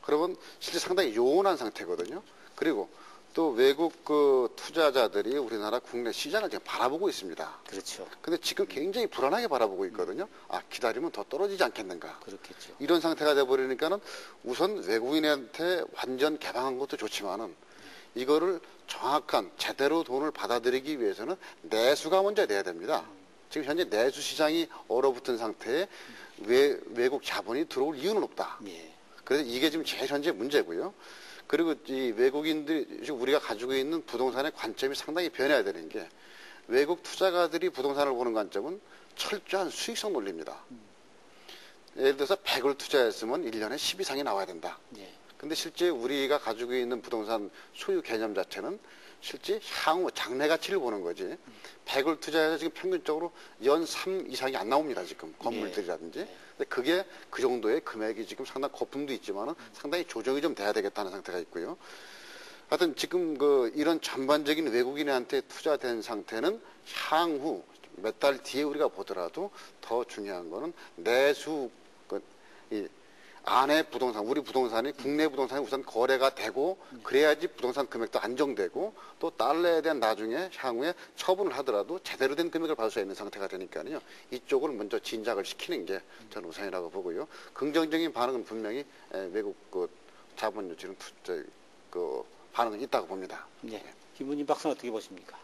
그러면 실제 상당히 요원한 상태거든요. 그리고 또 외국 그 투자자들이 우리나라 국내 시장을 지금 바라보고 있습니다. 그렇죠. 근데 지금 굉장히 불안하게 바라보고 있거든요. 아, 기다리면 더 떨어지지 않겠는가. 그렇겠죠. 이런 상태가 돼버리니까는 우선 외국인한테 완전 개방한 것도 좋지만은 이거를 정확한 제대로 돈을 받아들이기 위해서는 내수가 먼저 돼야 됩니다. 지금 현재 내수 시장이 얼어붙은 상태에 외국 자본이 들어올 이유는 없다. 그래서 이게 지금 제일 현재 문제고요. 그리고 이 외국인들이 지금 우리가 가지고 있는 부동산의 관점이 상당히 변해야 되는 게 외국 투자가들이 부동산을 보는 관점은 철저한 수익성 논리입니다. 예를 들어서 100을 투자했으면 1년에 10 이상이 나와야 된다. 근데 실제 우리가 가지고 있는 부동산 소유 개념 자체는 실제 향후 장래 가치를 보는 거지. 100을 투자해서 지금 평균적으로 연 3 이상이 안 나옵니다. 지금 건물들이라든지. 근데 그게 그 정도의 금액이 지금 상당히 거품도 있지만은 상당히 조정이 좀 돼야 되겠다는 상태가 있고요. 하여튼 지금 그 이런 전반적인 외국인한테 투자된 상태는 향후 몇 달 뒤에 우리가 보더라도 더 중요한 거는 내수 이 안에 부동산, 우리 부동산이 국내 부동산이 우선 거래가 되고 그래야지 부동산 금액도 안정되고 또 달러에 대한 나중에 향후에 처분을 하더라도 제대로 된 금액을 받을 수 있는 상태가 되니까요. 이쪽을 먼저 진작을 시키는 게 저는 우선이라고 보고요. 긍정적인 반응은 분명히 외국 그 자본 유치는 그 반응은 있다고 봅니다. 김은희 박사는 어떻게 보십니까?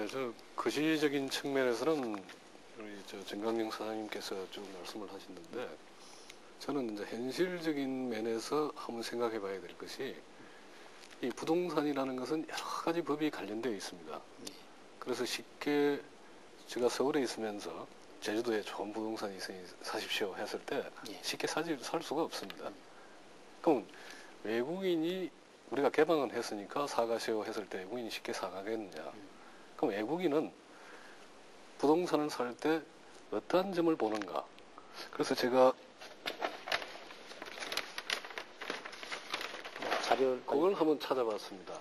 저 거시적인 측면에서는 우리 정강용 사장님께서 쭉 말씀을 하셨는데 저는 이제 현실적인 면에서 한번 생각해 봐야 될 것이 이 부동산이라는 것은 여러 가지 법이 관련되어 있습니다. 그래서 쉽게 제가 서울에 있으면서 제주도에 좋은 부동산이 있으니 사십시오 했을 때 쉽게 살 수가 없습니다. 그럼 외국인이 우리가 개방은 했으니까 사가시오 했을 때 외국인이 쉽게 사가겠느냐. 그럼 외국인은 부동산을 살 때 어떠한 점을 보는가. 그래서 제가 그걸 한번 찾아봤습니다.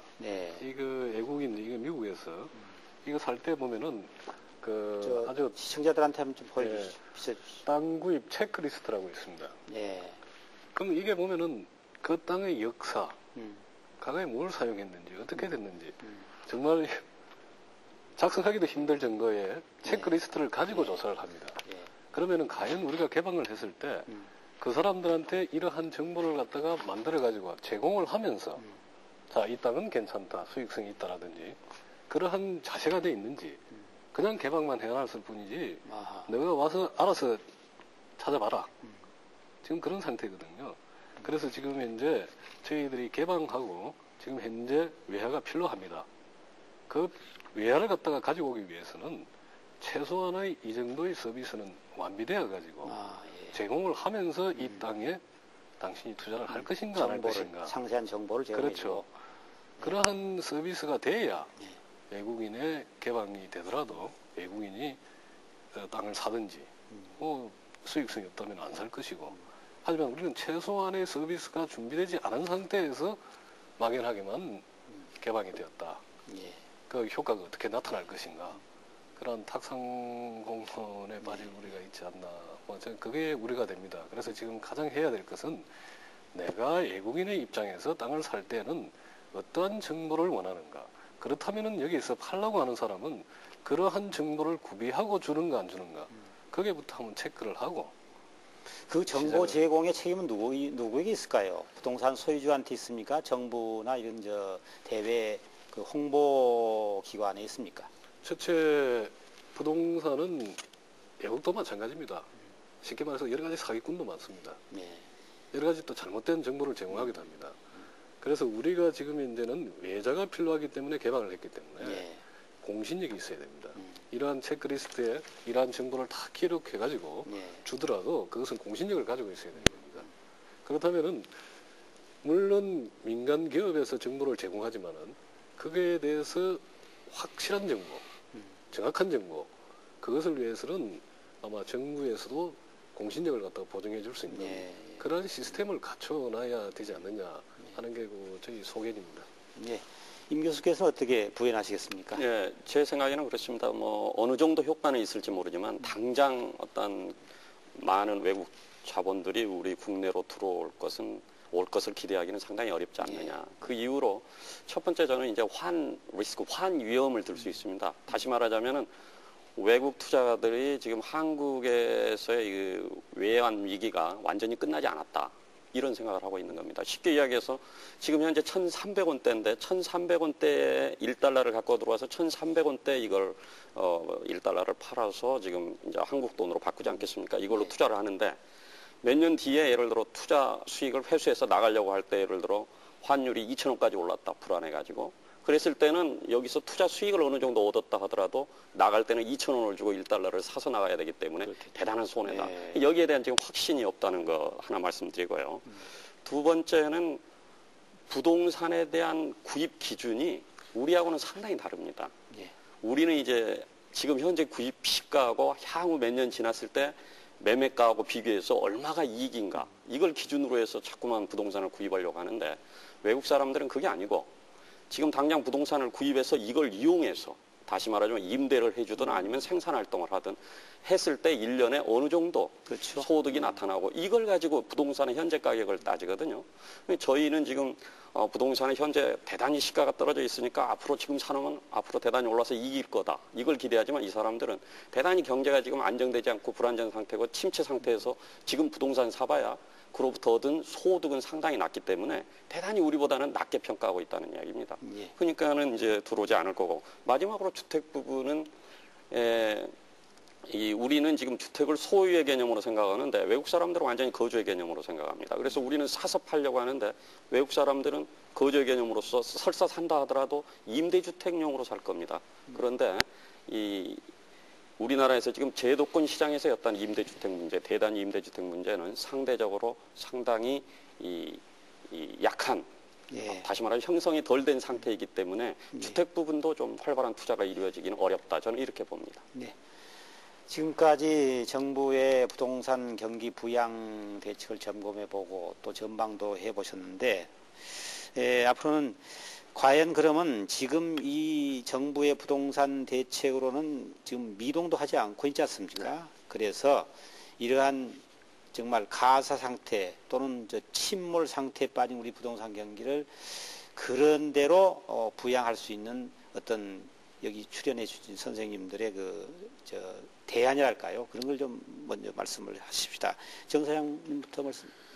이거 외국인, 이거 미국에서 이거 살 때 보면은 아주 시청자들한테 한번 좀 보여주시죠. 땅 구입 체크리스트라고 있습니다. 그럼 이게 보면은 그 땅의 역사, 과거에 뭘 사용했는지 어떻게 됐는지 정말 작성하기도 힘들 정도의 체크리스트를 가지고 조사를 합니다. 그러면은 과연 우리가 개방을 했을 때 그 사람들한테 이러한 정보를 갖다가 만들어가지고 제공을 하면서 자, 이 땅은 괜찮다, 수익성이 있다라든지 그러한 자세가 돼 있는지 그냥 개방만 해놨을 뿐이지 너가 와서 알아서 찾아봐라. 지금 그런 상태거든요. 그래서 지금 현재 저희들이 개방하고 지금 현재 외화가 필요합니다. 그 외화를 갖다가 가지고 오기 위해서는 최소한의 이 정도의 서비스는 완비되어 가지고 제공을 하면서 이 땅에 당신이 투자를 할 것인가 안 할 것인가 상세한 정보를 제공해주고 그렇죠. 그러한 서비스가 돼야 외국인의 개방이 되더라도 외국인이 땅을 사든지 뭐 수익성이 없다면 안 살 것이고 하지만 우리는 최소한의 서비스가 준비되지 않은 상태에서 막연하게만 개방이 되었다. 그 효과가 어떻게 나타날 것인가 그런 탁상공론에 빠질 우리가 있지 않나 뭐 그게 우려가 됩니다. 그래서 지금 가장 해야 될 것은 내가 외국인의 입장에서 땅을 살 때는 어떠한 정보를 원하는가 그렇다면은 여기서 팔라고 하는 사람은 그러한 정보를 구비하고 주는가 안 주는가 거기에부터 한번 체크를 하고 그 정보 제공의 책임은 누구에게 있을까요? 부동산 소유주한테 있습니까? 정부나 이런 대외 그 홍보 기관에 있습니까? 첫째 부동산은 외국도 마찬가지입니다. 쉽게 말해서 여러 가지 사기꾼도 많습니다. 여러 가지 또 잘못된 정보를 제공하기도 합니다. 그래서 우리가 지금 현재는 외자가 필요하기 때문에 개방을 했기 때문에 공신력이 있어야 됩니다. 이러한 체크리스트에 이러한 정보를 다 기록해가지고 주더라도 그것은 공신력을 가지고 있어야 되는 겁니다. 그렇다면은 물론 민간 기업에서 정보를 제공하지만은 그거에 대해서 확실한 정보, 정확한 정보 그것을 위해서는 아마 정부에서도 공신력을 갖다가 보증해 줄 수 있는 그런 시스템을 갖춰놔야 되지 않느냐 하는 게 저희 소견입니다. 임 교수께서 어떻게 부연하시겠습니까? 제 생각에는 그렇습니다. 뭐 어느 정도 효과는 있을지 모르지만 당장 어떤 많은 외국 자본들이 우리 국내로 들어올 올 것을 기대하기는 상당히 어렵지 않느냐. 그 이유로 첫 번째 저는 이제 환 위험을 들 수 있습니다. 다시 말하자면은 외국 투자가들이 지금 한국에서의 그 외환 위기가 완전히 끝나지 않았다. 이런 생각을 하고 있는 겁니다. 쉽게 이야기해서 지금 현재 1,300원대인데 1,300원대에 1달러를 갖고 들어와서 1,300원대 이걸 1달러를 팔아서 지금 이제 한국 돈으로 바꾸지 않겠습니까? 이걸로 투자를 하는데 몇 년 뒤에 예를 들어 투자 수익을 회수해서 나가려고 할 때 예를 들어 환율이 2,000원까지 올랐다 불안해가지고 그랬을 때는 여기서 투자 수익을 어느 정도 얻었다 하더라도 나갈 때는 2,000원을 주고 1달러를 사서 나가야 되기 때문에 대단한 손해다. 여기에 대한 지금 확신이 없다는 거 하나 말씀드리고요. 두 번째는 부동산에 대한 구입 기준이 우리하고는 상당히 다릅니다. 우리는 이제 지금 현재 구입 시가하고 향후 몇 년 지났을 때 매매가하고 비교해서 얼마가 이익인가 이걸 기준으로 해서 자꾸만 부동산을 구입하려고 하는데 외국 사람들은 그게 아니고 지금 당장 부동산을 구입해서 이걸 이용해서 다시 말하자면 임대를 해주든 아니면 생산활동을 하든 했을 때 1년에 어느 정도 소득이 나타나고 이걸 가지고 부동산의 현재 가격을 따지거든요. 저희는 지금 부동산의 현재 대단히 시가가 떨어져 있으니까 앞으로 지금 사놓으면 앞으로 대단히 올라서 이길 거다. 이걸 기대하지만 이 사람들은 대단히 경제가 지금 안정되지 않고 불안정 상태고 침체 상태에서 지금 부동산 사봐야 그로부터 얻은 소득은 상당히 낮기 때문에 대단히 우리보다는 낮게 평가하고 있다는 이야기입니다. 그러니까는 이제 들어오지 않을 거고 마지막으로 주택 부분은 우리는 지금 주택을 소유의 개념으로 생각하는데 외국 사람들은 완전히 거주의 개념으로 생각합니다. 그래서 우리는 사서 팔려고 하는데 외국 사람들은 거주의 개념으로서 설사 산다 하더라도 임대주택용으로 살 겁니다. 그런데 우리나라에서 지금 제도권 시장에서의 어떤 임대주택 문제, 대단히 임대주택 문제는 상대적으로 상당히 약한 다시 말하면 형성이 덜 된 상태이기 때문에 주택 부분도 좀 활발한 투자가 이루어지기는 어렵다. 저는 이렇게 봅니다. 지금까지 정부의 부동산 경기 부양 대책을 점검해보고 또 전망도 해보셨는데 앞으로는 과연 그러면 지금 이 정부의 부동산 대책으로는 지금 미동도 하지 않고 있지 않습니까? 그래서 이러한 정말 가사 상태 또는 침몰 상태에 빠진 우리 부동산 경기를 그런 대로 부양할 수 있는 어떤 여기 출연해 주신 선생님들의 대안이랄까요? 그런 걸 좀 먼저 말씀을 하십시다. 정 사장님부터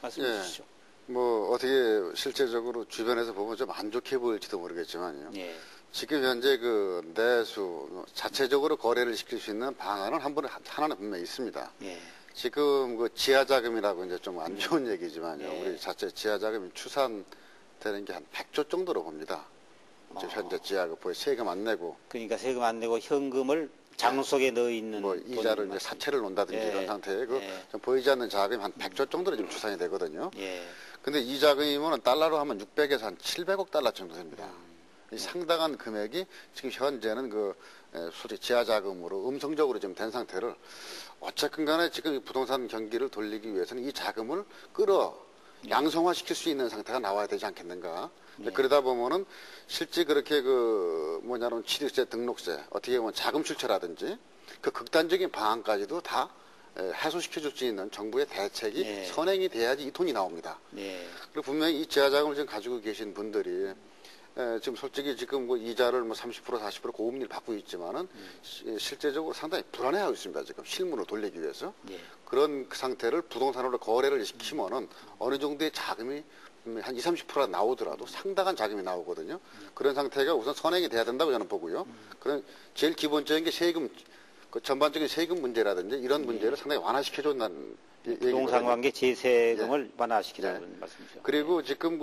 말씀해 예. 주시죠. 뭐 어떻게 실제적으로 주변에서 보면 좀 안 좋게 보일지도 모르겠지만요. 예. 지금 현재 그 내수 자체적으로 거래를 시킬 수 있는 방안은 하나는 분명히 있습니다. 예. 지금 그 지하 자금이라고 이제 좀 안 좋은 얘기지만요. 예. 우리 자체 지하 자금이 추산되는 게 한 100조 정도로 봅니다. 지금 현재 지하급부에 세금 안 내고. 그러니까 세금 안 내고 현금을 장 속에 넣어 있는 뭐 이자를 이제 사채를 놓는다든지 예. 이런 상태에 그 예. 좀 보이지 않는 자금이 한 100조 정도로 지금 추산이 되거든요. 예. 근데 이 자금이면 달러로 하면 600에서 한 700억 달러 정도 됩니다. 이 상당한 금액이 지금 현재는 솔직히 지하 자금으로 음성적으로 지금 된 상태를 어쨌든 간에 지금 이 부동산 경기를 돌리기 위해서는 이 자금을 양성화시킬 수 있는 상태가 나와야 되지 않겠는가. 그러다 보면은 실제 그렇게 뭐냐면 취득세, 등록세, 어떻게 보면 자금 출처라든지 그 극단적인 방안까지도 다 해소시켜 줄 수 있는 정부의 대책이 선행이 돼야지 이 돈이 나옵니다. 그리고 분명히 이 지하 자금을 지금 가지고 계신 분들이 지금 솔직히 지금 이자를 30% 40% 고금리를 받고 있지만은 실제적으로 상당히 불안해하고 있습니다. 지금 실물을 돌리기 위해서 그런 상태를 부동산으로 거래를 시키면은 어느 정도의 자금이 한 20, 30%가 나오더라도 상당한 자금이 나오거든요. 그런 상태가 우선 선행이 돼야 된다고 저는 보고요. 그런 제일 기본적인 게 세금, 전반적인 세금 문제라든지 이런 문제를 상당히 완화시켜준다는 부동산 관계 제세금을 완화시키라는 말씀이죠. 그리고 지금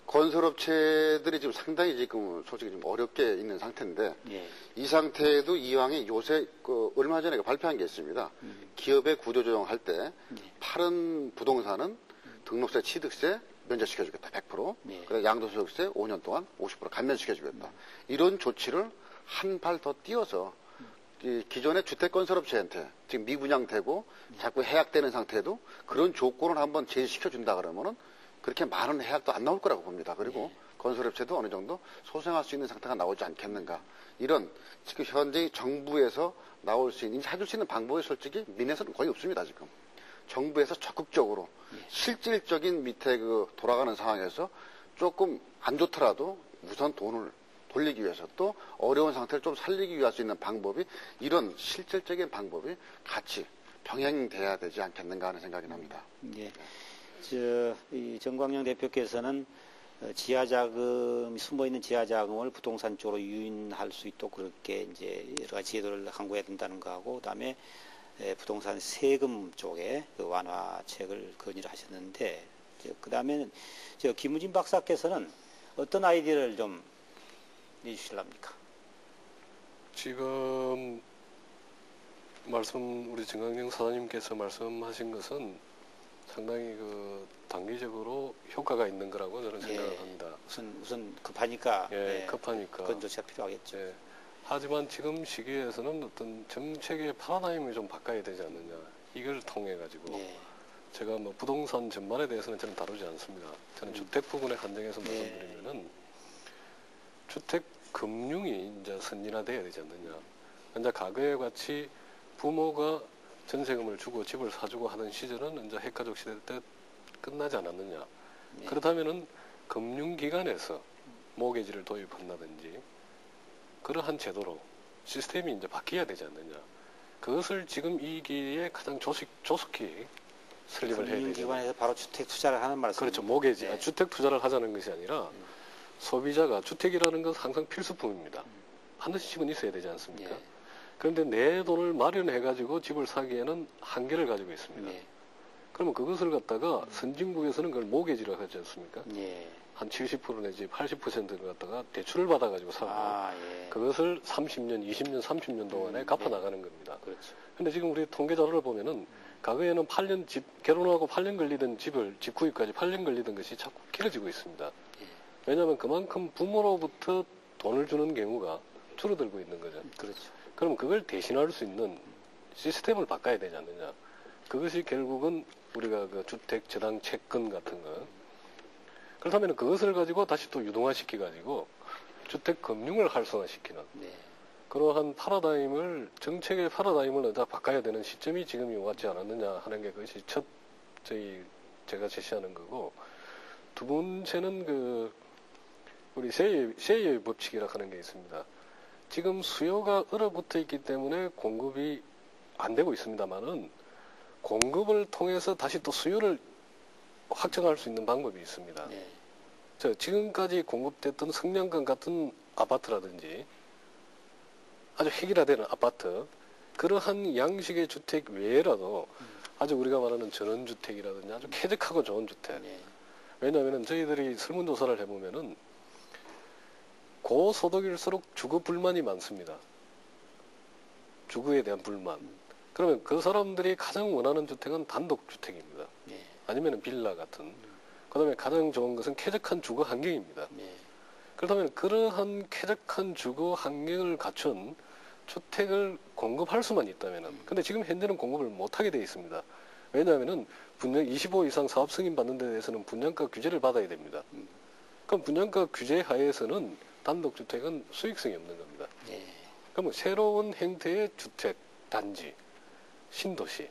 건설업체들이 지금 상당히 지금 솔직히 좀 어렵게 있는 상태인데 이 상태에도 이왕에 요새 얼마 전에 발표한 게 있습니다. 기업의 구조조정할 때 파른 부동산은 등록세, 취득세 면제시켜주겠다. 100%. 그래서 양도소득세 5년 동안 50% 감면시켜주겠다. 이런 조치를 한 발 더 띄워서 기존의 주택건설업체한테 지금 미분양되고 자꾸 해약되는 상태에도 그런 조건을 한번 제시켜준다 그러면은 그렇게 많은 해약도 안 나올 거라고 봅니다. 그리고 건설업체도 어느 정도 소생할 수 있는 상태가 나오지 않겠는가. 이런 지금 현재 정부에서 나올 수 있는, 해줄 수 있는 방법이 솔직히 민에서는 거의 없습니다. 지금. 정부에서 적극적으로 실질적인 밑에 돌아가는 상황에서 조금 안 좋더라도 우선 돈을 돌리기 위해서 또 어려운 상태를 좀 살리기 위할 수 있는 방법이 이런 실질적인 방법이 같이 병행돼야 되지 않겠는가 하는 생각이 납니다. 이 정광영 대표께서는 지하자금, 숨어있는 지하자금을 부동산 쪽으로 유인할 수 있도록 그렇게 이제 여러 가지 제도를 강구해야 된다는 거하고, 그 다음에 부동산 세금 쪽에 완화책을 건의를 하셨는데, 그 다음에는 김우진 박사께서는 어떤 아이디어를 좀 내주실랍니까? 지금 우리 정광영 사장님께서 말씀하신 것은 상당히 단기적으로 효과가 있는 거라고 저는 생각을 합니다. 우선 급하니까. 급하니까. 그건 조치가 필요하겠죠. 하지만 지금 시기에서는 어떤 정책의 파라다임을 좀 바꿔야 되지 않느냐. 이걸 통해 가지고 제가 부동산 전반에 대해서는 저는 다루지 않습니다. 저는 주택 부분에 한정해서 말씀드리면은 주택 금융이 이제 선진화돼야 되지 않느냐. 이제 과거에 같이 부모가 전세금을 주고 집을 사주고 하는 시절은 이제 핵가족 시대 때 끝나지 않았느냐. 그렇다면은 금융기관에서 모기지를 도입한다든지 그러한 제도로 시스템이 이제 바뀌어야 되지 않느냐. 그것을 지금 이 기회에 가장 조속히 설립을 해야 되죠. 금융기관에서 바로 주택 투자를 하는 말씀. 그렇죠. 모기지. 주택 투자를 하자는 것이 아니라 소비자가 주택이라는 것은 항상 필수품입니다. 한 대씩은 있어야 되지 않습니까? 그런데 내 돈을 마련해가지고 집을 사기에는 한계를 가지고 있습니다. 그러면 그것을 갖다가 선진국에서는 그걸 모기지라고 하지 않습니까? 한 70% 내지 80%를 갖다가 대출을 받아가지고 사고 그것을 30년, 20년, 30년 동안에 갚아나가는 겁니다. 그런데 지금 우리 통계 자료를 보면은 과거에는 8년 결혼하고 8년 걸리던 집 구입까지 8년 걸리던 것이 자꾸 길어지고 있습니다. 왜냐하면 그만큼 부모로부터 돈을 주는 경우가 줄어들고 있는 거죠. 그럼 그걸 대신할 수 있는 시스템을 바꿔야 되지 않느냐. 그것이 결국은 우리가 주택 저당 채권 같은 거. 그렇다면 그것을 가지고 다시 또 유동화시켜가지고 주택 금융을 활성화시키는 그러한 정책의 파라다임을 바꿔야 되는 시점이 지금이 왔지 않았느냐 하는 게 그것이 첫 제가 제시하는 거고, 두 번째는 우리 셰이의 법칙이라고 하는 게 있습니다. 지금 수요가 얼어붙어 있기 때문에 공급이 안 되고 있습니다만은 공급을 통해서 다시 또 수요를 확정할 수 있는 방법이 있습니다. 네. 지금까지 공급됐던 성량권 같은 아파트라든지 아주 획일화되는 아파트, 그러한 양식의 주택 외에라도 아주 우리가 말하는 전원주택이라든지 아주 쾌적하고 좋은 주택. 네. 왜냐하면 저희들이 설문조사를 해보면은 고소득일수록 주거 불만이 많습니다. 주거에 대한 불만. 그러면 그 사람들이 가장 원하는 주택은 단독주택입니다. 네. 아니면 빌라 같은. 그 다음에 가장 좋은 것은 쾌적한 주거 환경입니다. 네. 그렇다면 그러한 쾌적한 주거 환경을 갖춘 주택을 공급할 수만 있다면은, 근데 지금 현재는 공급을 못하게 되어 있습니다. 왜냐하면은 분양 25 이상 사업 승인 받는 데 대해서는 분양가 규제를 받아야 됩니다. 그럼 분양가 규제 하에서는 단독주택은 수익성이 없는 겁니다. 네. 그러면 새로운 형태의 주택 단지, 신도시,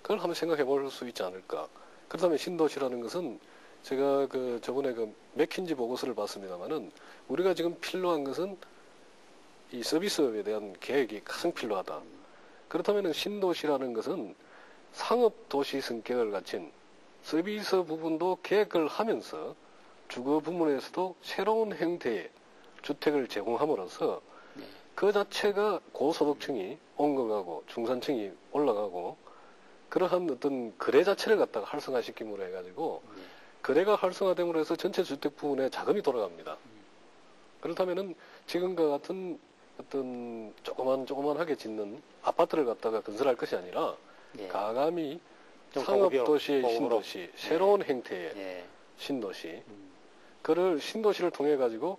그걸 한번 생각해 볼 수 있지 않을까. 그렇다면 신도시라는 것은 제가 저번에 맥킨지 보고서를 봤습니다만은 우리가 지금 필요한 것은 이 서비스업에 대한 계획이 가장 필요하다. 그렇다면 신도시라는 것은 상업도시 성격을 가진 서비스 부분도 계획을 하면서 주거 부문에서도 새로운 형태의 주택을 제공함으로써 그 자체가 고소득층이 옮겨가고 중산층이 올라가고 그러한 어떤 거래 자체를 갖다가 활성화시킴으로 해가지고 거래가 활성화됨으로 해서 전체 주택 부문에 자금이 돌아갑니다. 그렇다면은 지금과 같은 어떤 조그만하게 짓는 아파트를 갖다가 건설할 것이 아니라 네. 가감이 상업도시의 신도시, 새로운 형태의 네. 신도시, 그를 신도시를 통해 가지고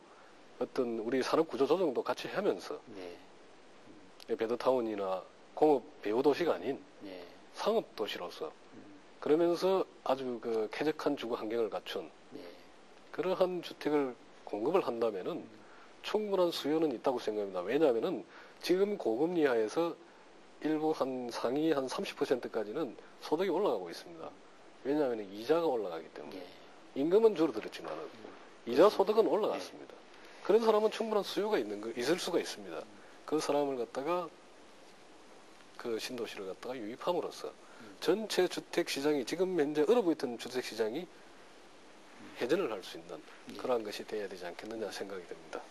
어떤 우리 산업 구조 조정도 같이 하면서 네. 베드타운이나 공업 배후 도시가 아닌 네. 상업 도시로서 그러면서 아주 쾌적한 주거 환경을 갖춘 네. 그러한 주택을 공급을 한다면은 충분한 수요는 있다고 생각합니다. 왜냐하면은 지금 고금리 하에서 일부 상위 한 30%까지는 소득이 올라가고 있습니다. 왜냐하면 이자가 올라가기 때문에. 네. 임금은 줄어들었지만 이자 소득은 올라갔습니다. 그런 사람은 충분한 수요가 있을 수가 있습니다. 그 사람을 갖다가 그 신도시를 갖다가 유입함으로써 전체 주택 시장이 지금 현재 얼어붙은 주택 시장이 회전을 할 수 있는 그러한 것이 돼야 되지 않겠느냐 생각이 됩니다.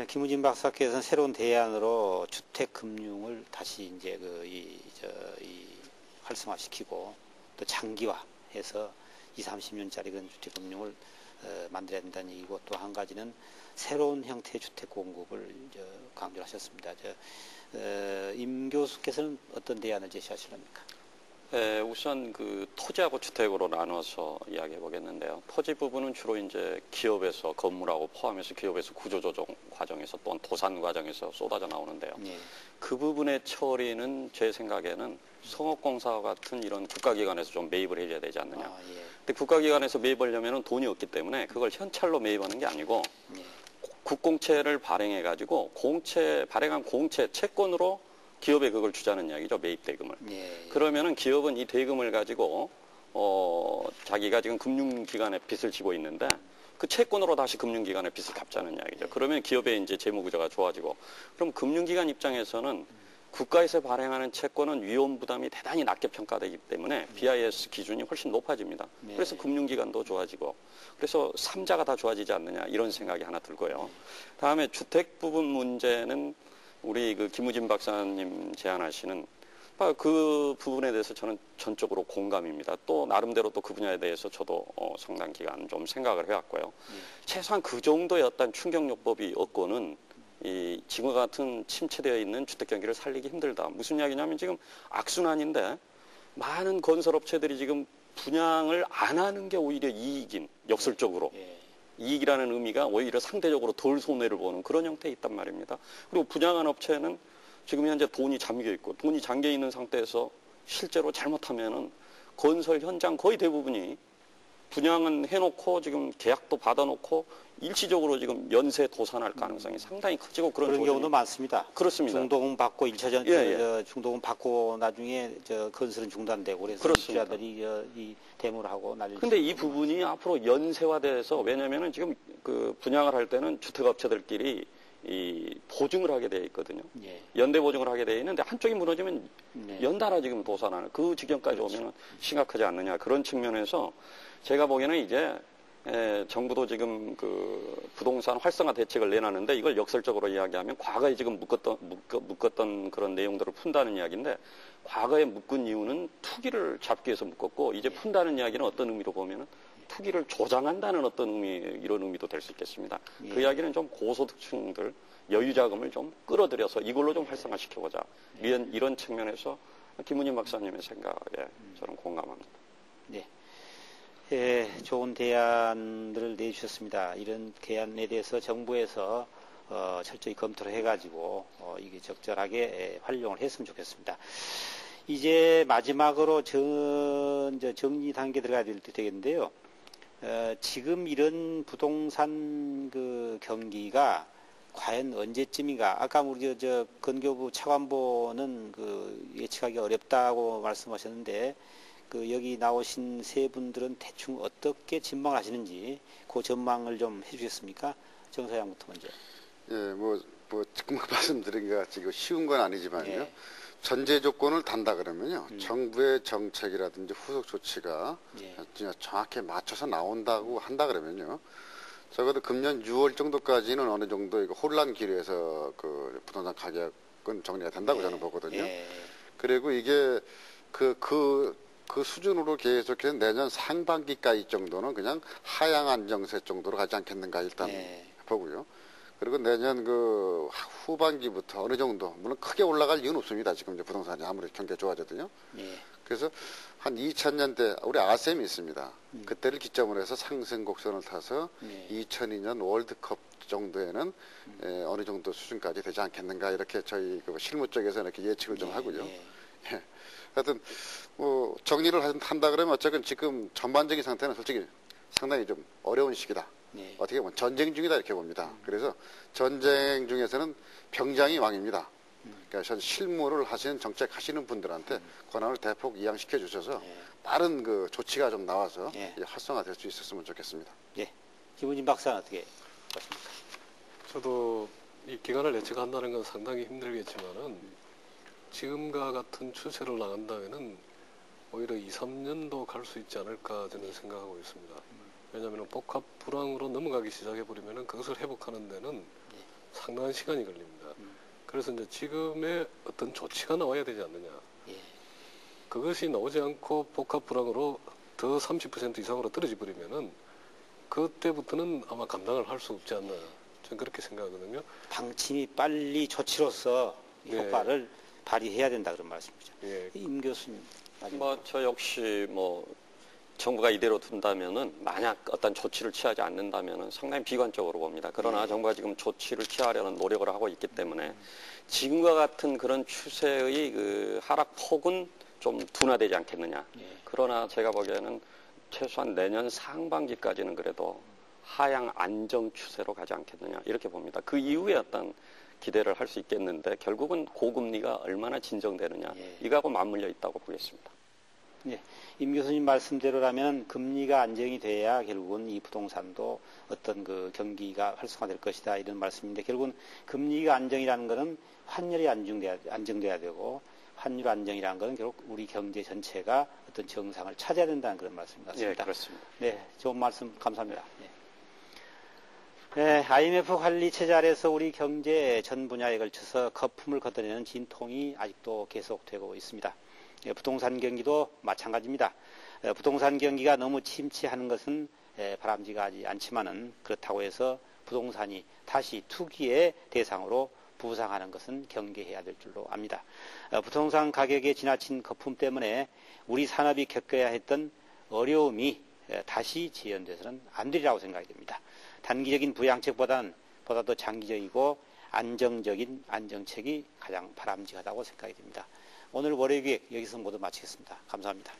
김우진 박사께서는 새로운 대안으로 주택 금융을 다시 이제 활성화시키고 또 장기화해서 20-30년짜리 그런 주택 금융을 만들어야 된다는 얘기고, 또 한 가지는 새로운 형태의 주택 공급을 강조를 하셨습니다. 임 교수께서는 어떤 대안을 제시하시렵니까? 네, 우선 토지하고 주택으로 나눠서 이야기해 보겠는데요. 토지 부분은 주로 이제 기업에서 건물하고 포함해서 기업에서 구조조정 과정에서 또는 도산 과정에서 쏟아져 나오는데요. 네. 그 부분의 처리는 제 생각에는 성업공사 같은 이런 국가기관에서 좀 매입을 해줘야 되지 않느냐. 예. 근데 국가기관에서 매입하려면 돈이 없기 때문에 그걸 현찰로 매입하는 게 아니고 예. 국공채를 발행해가지고 발행한 공채 채권으로 기업에 그걸 주자는 이야기죠. 매입 대금을. 예. 그러면은 기업은 이 대금을 가지고 자기가 지금 금융기관에 빚을 지고 있는데 그 채권으로 다시 금융기관에 빚을 갚자는 이야기죠. 그러면 기업의 이제 재무구조가 좋아지고, 그럼 금융기관 입장에서는 국가에서 발행하는 채권은 위험 부담이 대단히 낮게 평가되기 때문에 BIS 기준이 훨씬 높아집니다. 그래서 금융기관도 좋아지고, 그래서 3자가 다 좋아지지 않느냐 이런 생각이 하나 들고요. 다음에 주택 부분 문제는 우리 김우진 박사님 제안하시는 그 부분에 대해서 저는 전적으로 공감입니다. 또 나름대로 또 그 분야에 대해서 저도 상당 기간 좀 생각을 해왔고요. 최소한 그 정도의 어떤 충격요법이 없고는 이 지금과 같은 침체되어 있는 주택 경기를 살리기 힘들다. 무슨 이야기냐면 지금 악순환인데 많은 건설업체들이 지금 분양을 안 하는 게 오히려 이익인, 역설적으로. 이익이라는 의미가 오히려 상대적으로 덜 손해를 보는 그런 형태에 있단 말입니다. 그리고 분양한 업체는 지금 현재 돈이 잠겨 있고, 돈이 잠겨 있는 상태에서 실제로 잘못하면은 건설 현장 거의 대부분이 분양은 해놓고 지금 계약도 받아놓고 일시적으로 지금 연쇄 도산할 가능성이 상당히 커지고 그런 경우도 많습니다. 그렇습니다. 중도금 받고 1차전 중도금 받고 나중에 건설은 중단되고 그래서 그렇습니다. 입주자들이 이 대모를 하고 난리를. 근데 이 부분이 앞으로 연쇄화돼서 왜냐면은 지금 그 분양을 할 때는 주택업체들끼리 이 보증을 하게 되어 있거든요. 예. 연대 보증을 하게 되어 있는데 한쪽이 무너지면 네. 연달아 지금 도산하는 그 지경까지 그렇죠. 오면 심각하지 않느냐 그런 측면에서 제가 보기에는 이제 정부도 지금 그 부동산 활성화 대책을 내놨는데 이걸 역설적으로 이야기하면 과거에 지금 묶었던 그런 내용들을 푼다는 이야기인데 과거에 묶은 이유는 투기를 잡기 위해서 묶었고 이제 푼다는 이야기는 어떤 의미로 보면은 투기를 조장한다는 어떤 의미, 이런 의미도 될 수 있겠습니다. 예. 그 이야기는 좀 고소득층들 여유 자금을 좀 끌어들여서 이걸로 좀 활성화시켜보자. 이런 측면에서 김은희 박사님의 생각에 저는 공감합니다. 네. 예, 좋은 대안들을 내주셨습니다. 이런 대안에 대해서 정부에서 철저히 검토를 해가지고 이게 적절하게 활용을 했으면 좋겠습니다. 이제 마지막으로 정리 단계 들어가야 되겠는데요. 지금 이런 부동산 그 경기가 과연 언제쯤인가? 아까 우리 건교부 차관보는 그 예측하기 어렵다고 말씀하셨는데 그 여기 나오신 세 분들은 대충 어떻게 전망을 하시는지 그 전망을 좀 해주겠습니까? 정 사장부터 먼저. 예, 뭐 지금 말씀드린 것 같이 이거 쉬운 건 아니지만요. 예. 전제 조건을 단다 그러면요. 정부의 정책이라든지 후속 조치가 예. 정확히 맞춰서 나온다고 한다 그러면요. 적어도 금년 6월 정도까지는 어느 정도 이거 혼란 기류에서 그 부동산 가격은 정리가 된다고 저는 보거든요. 예. 그리고 이게 그 수준으로 계속해서 내년 상반기까지 정도는 그냥 하향 안정세 정도로 가지 않겠는가 일단 보고요. 그리고 내년 그 후반기부터 어느 정도 물론 크게 올라갈 이유는 없습니다. 지금 이제 부동산이 아무리 경기가 좋아졌거든요. 그래서 한 2000년대 우리 아셈이 있습니다. 그때를 기점으로 해서 상승 곡선을 타서 2002년 월드컵 정도에는 어느 정도 수준까지 되지 않겠는가 이렇게 저희 그 실무 쪽에서 이렇게 예측을 좀 하고요. 예. 하여튼 뭐 정리를 한다 그러면 어쨌든 지금 전반적인 상태는 솔직히 상당히 좀 어려운 시기다. 어떻게 보면 전쟁 중이다 이렇게 봅니다. 그래서 전쟁 중에서는 병장이 왕입니다. 그러니까 실무를 하시는 정책 하시는 분들한테 권한을 대폭 이양시켜 주셔서 빠른 그 조치가 좀 나와서 활성화될 수 있었으면 좋겠습니다. 예. 김은진 박사는 어떻게 보십니까? 저도 이 기간을 예측한다는 건 상당히 힘들겠지만은 지금과 같은 추세로 나간다면은 오히려 2, 3년도 갈 수 있지 않을까 저는 생각하고 있습니다. 왜냐하면 복합 불황으로 넘어가기 시작해버리면 그것을 회복하는 데는 상당한 시간이 걸립니다. 그래서 이제 지금의 어떤 조치가 나와야 되지 않느냐. 그것이 나오지 않고 복합 불황으로 더 30% 이상으로 떨어져 버리면은 그때부터는 아마 감당을 할 수 없지 않나. 저는 그렇게 생각하거든요. 방침이 빨리 조치로서 효과를 발휘해야 된다 그런 말씀이죠. 임 교수님. 저 역시 정부가 이대로 둔다면은 만약 어떤 조치를 취하지 않는다면은 상당히 비관적으로 봅니다. 그러나 정부가 지금 조치를 취하려는 노력을 하고 있기 때문에 지금과 같은 그런 추세의 그 하락폭은 좀 둔화되지 않겠느냐. 그러나 제가 보기에는 최소한 내년 상반기까지는 그래도 하향 안정 추세로 가지 않겠느냐 이렇게 봅니다. 그 이후에 어떤 기대를 할 수 있겠는데 결국은 고금리가 얼마나 진정되느냐 이거하고 맞물려 있다고 보겠습니다. 임 교수님 말씀대로라면 금리가 안정이 돼야 결국은 이 부동산도 어떤 그 경기가 활성화될 것이다 이런 말씀인데 결국은 금리가 안정이라는 것은 환율이 안정돼야 되고 환율 안정이라는 것은 결국 우리 경제 전체가 어떤 정상을 찾아야 된다는 그런 말씀 같습니다. 그렇습니다. 좋은 말씀 감사합니다. IMF 관리 체제 아래서 우리 경제 전 분야에 걸쳐서 거품을 걷어내는 진통이 아직도 계속되고 있습니다. 부동산 경기도 마찬가지입니다. 부동산 경기가 너무 침체하는 것은 바람직하지 않지만은 그렇다고 해서 부동산이 다시 투기의 대상으로 부상하는 것은 경계해야 될 줄로 압니다. 부동산 가격의 지나친 거품 때문에 우리 산업이 겪어야 했던 어려움이 다시 재현돼서는 안 되리라고 생각이 됩니다. 단기적인 부양책보다도 장기적이고 안정적인 안정책이 가장 바람직하다고 생각이 됩니다. 오늘 월요기획 여기서 모두 마치겠습니다. 감사합니다.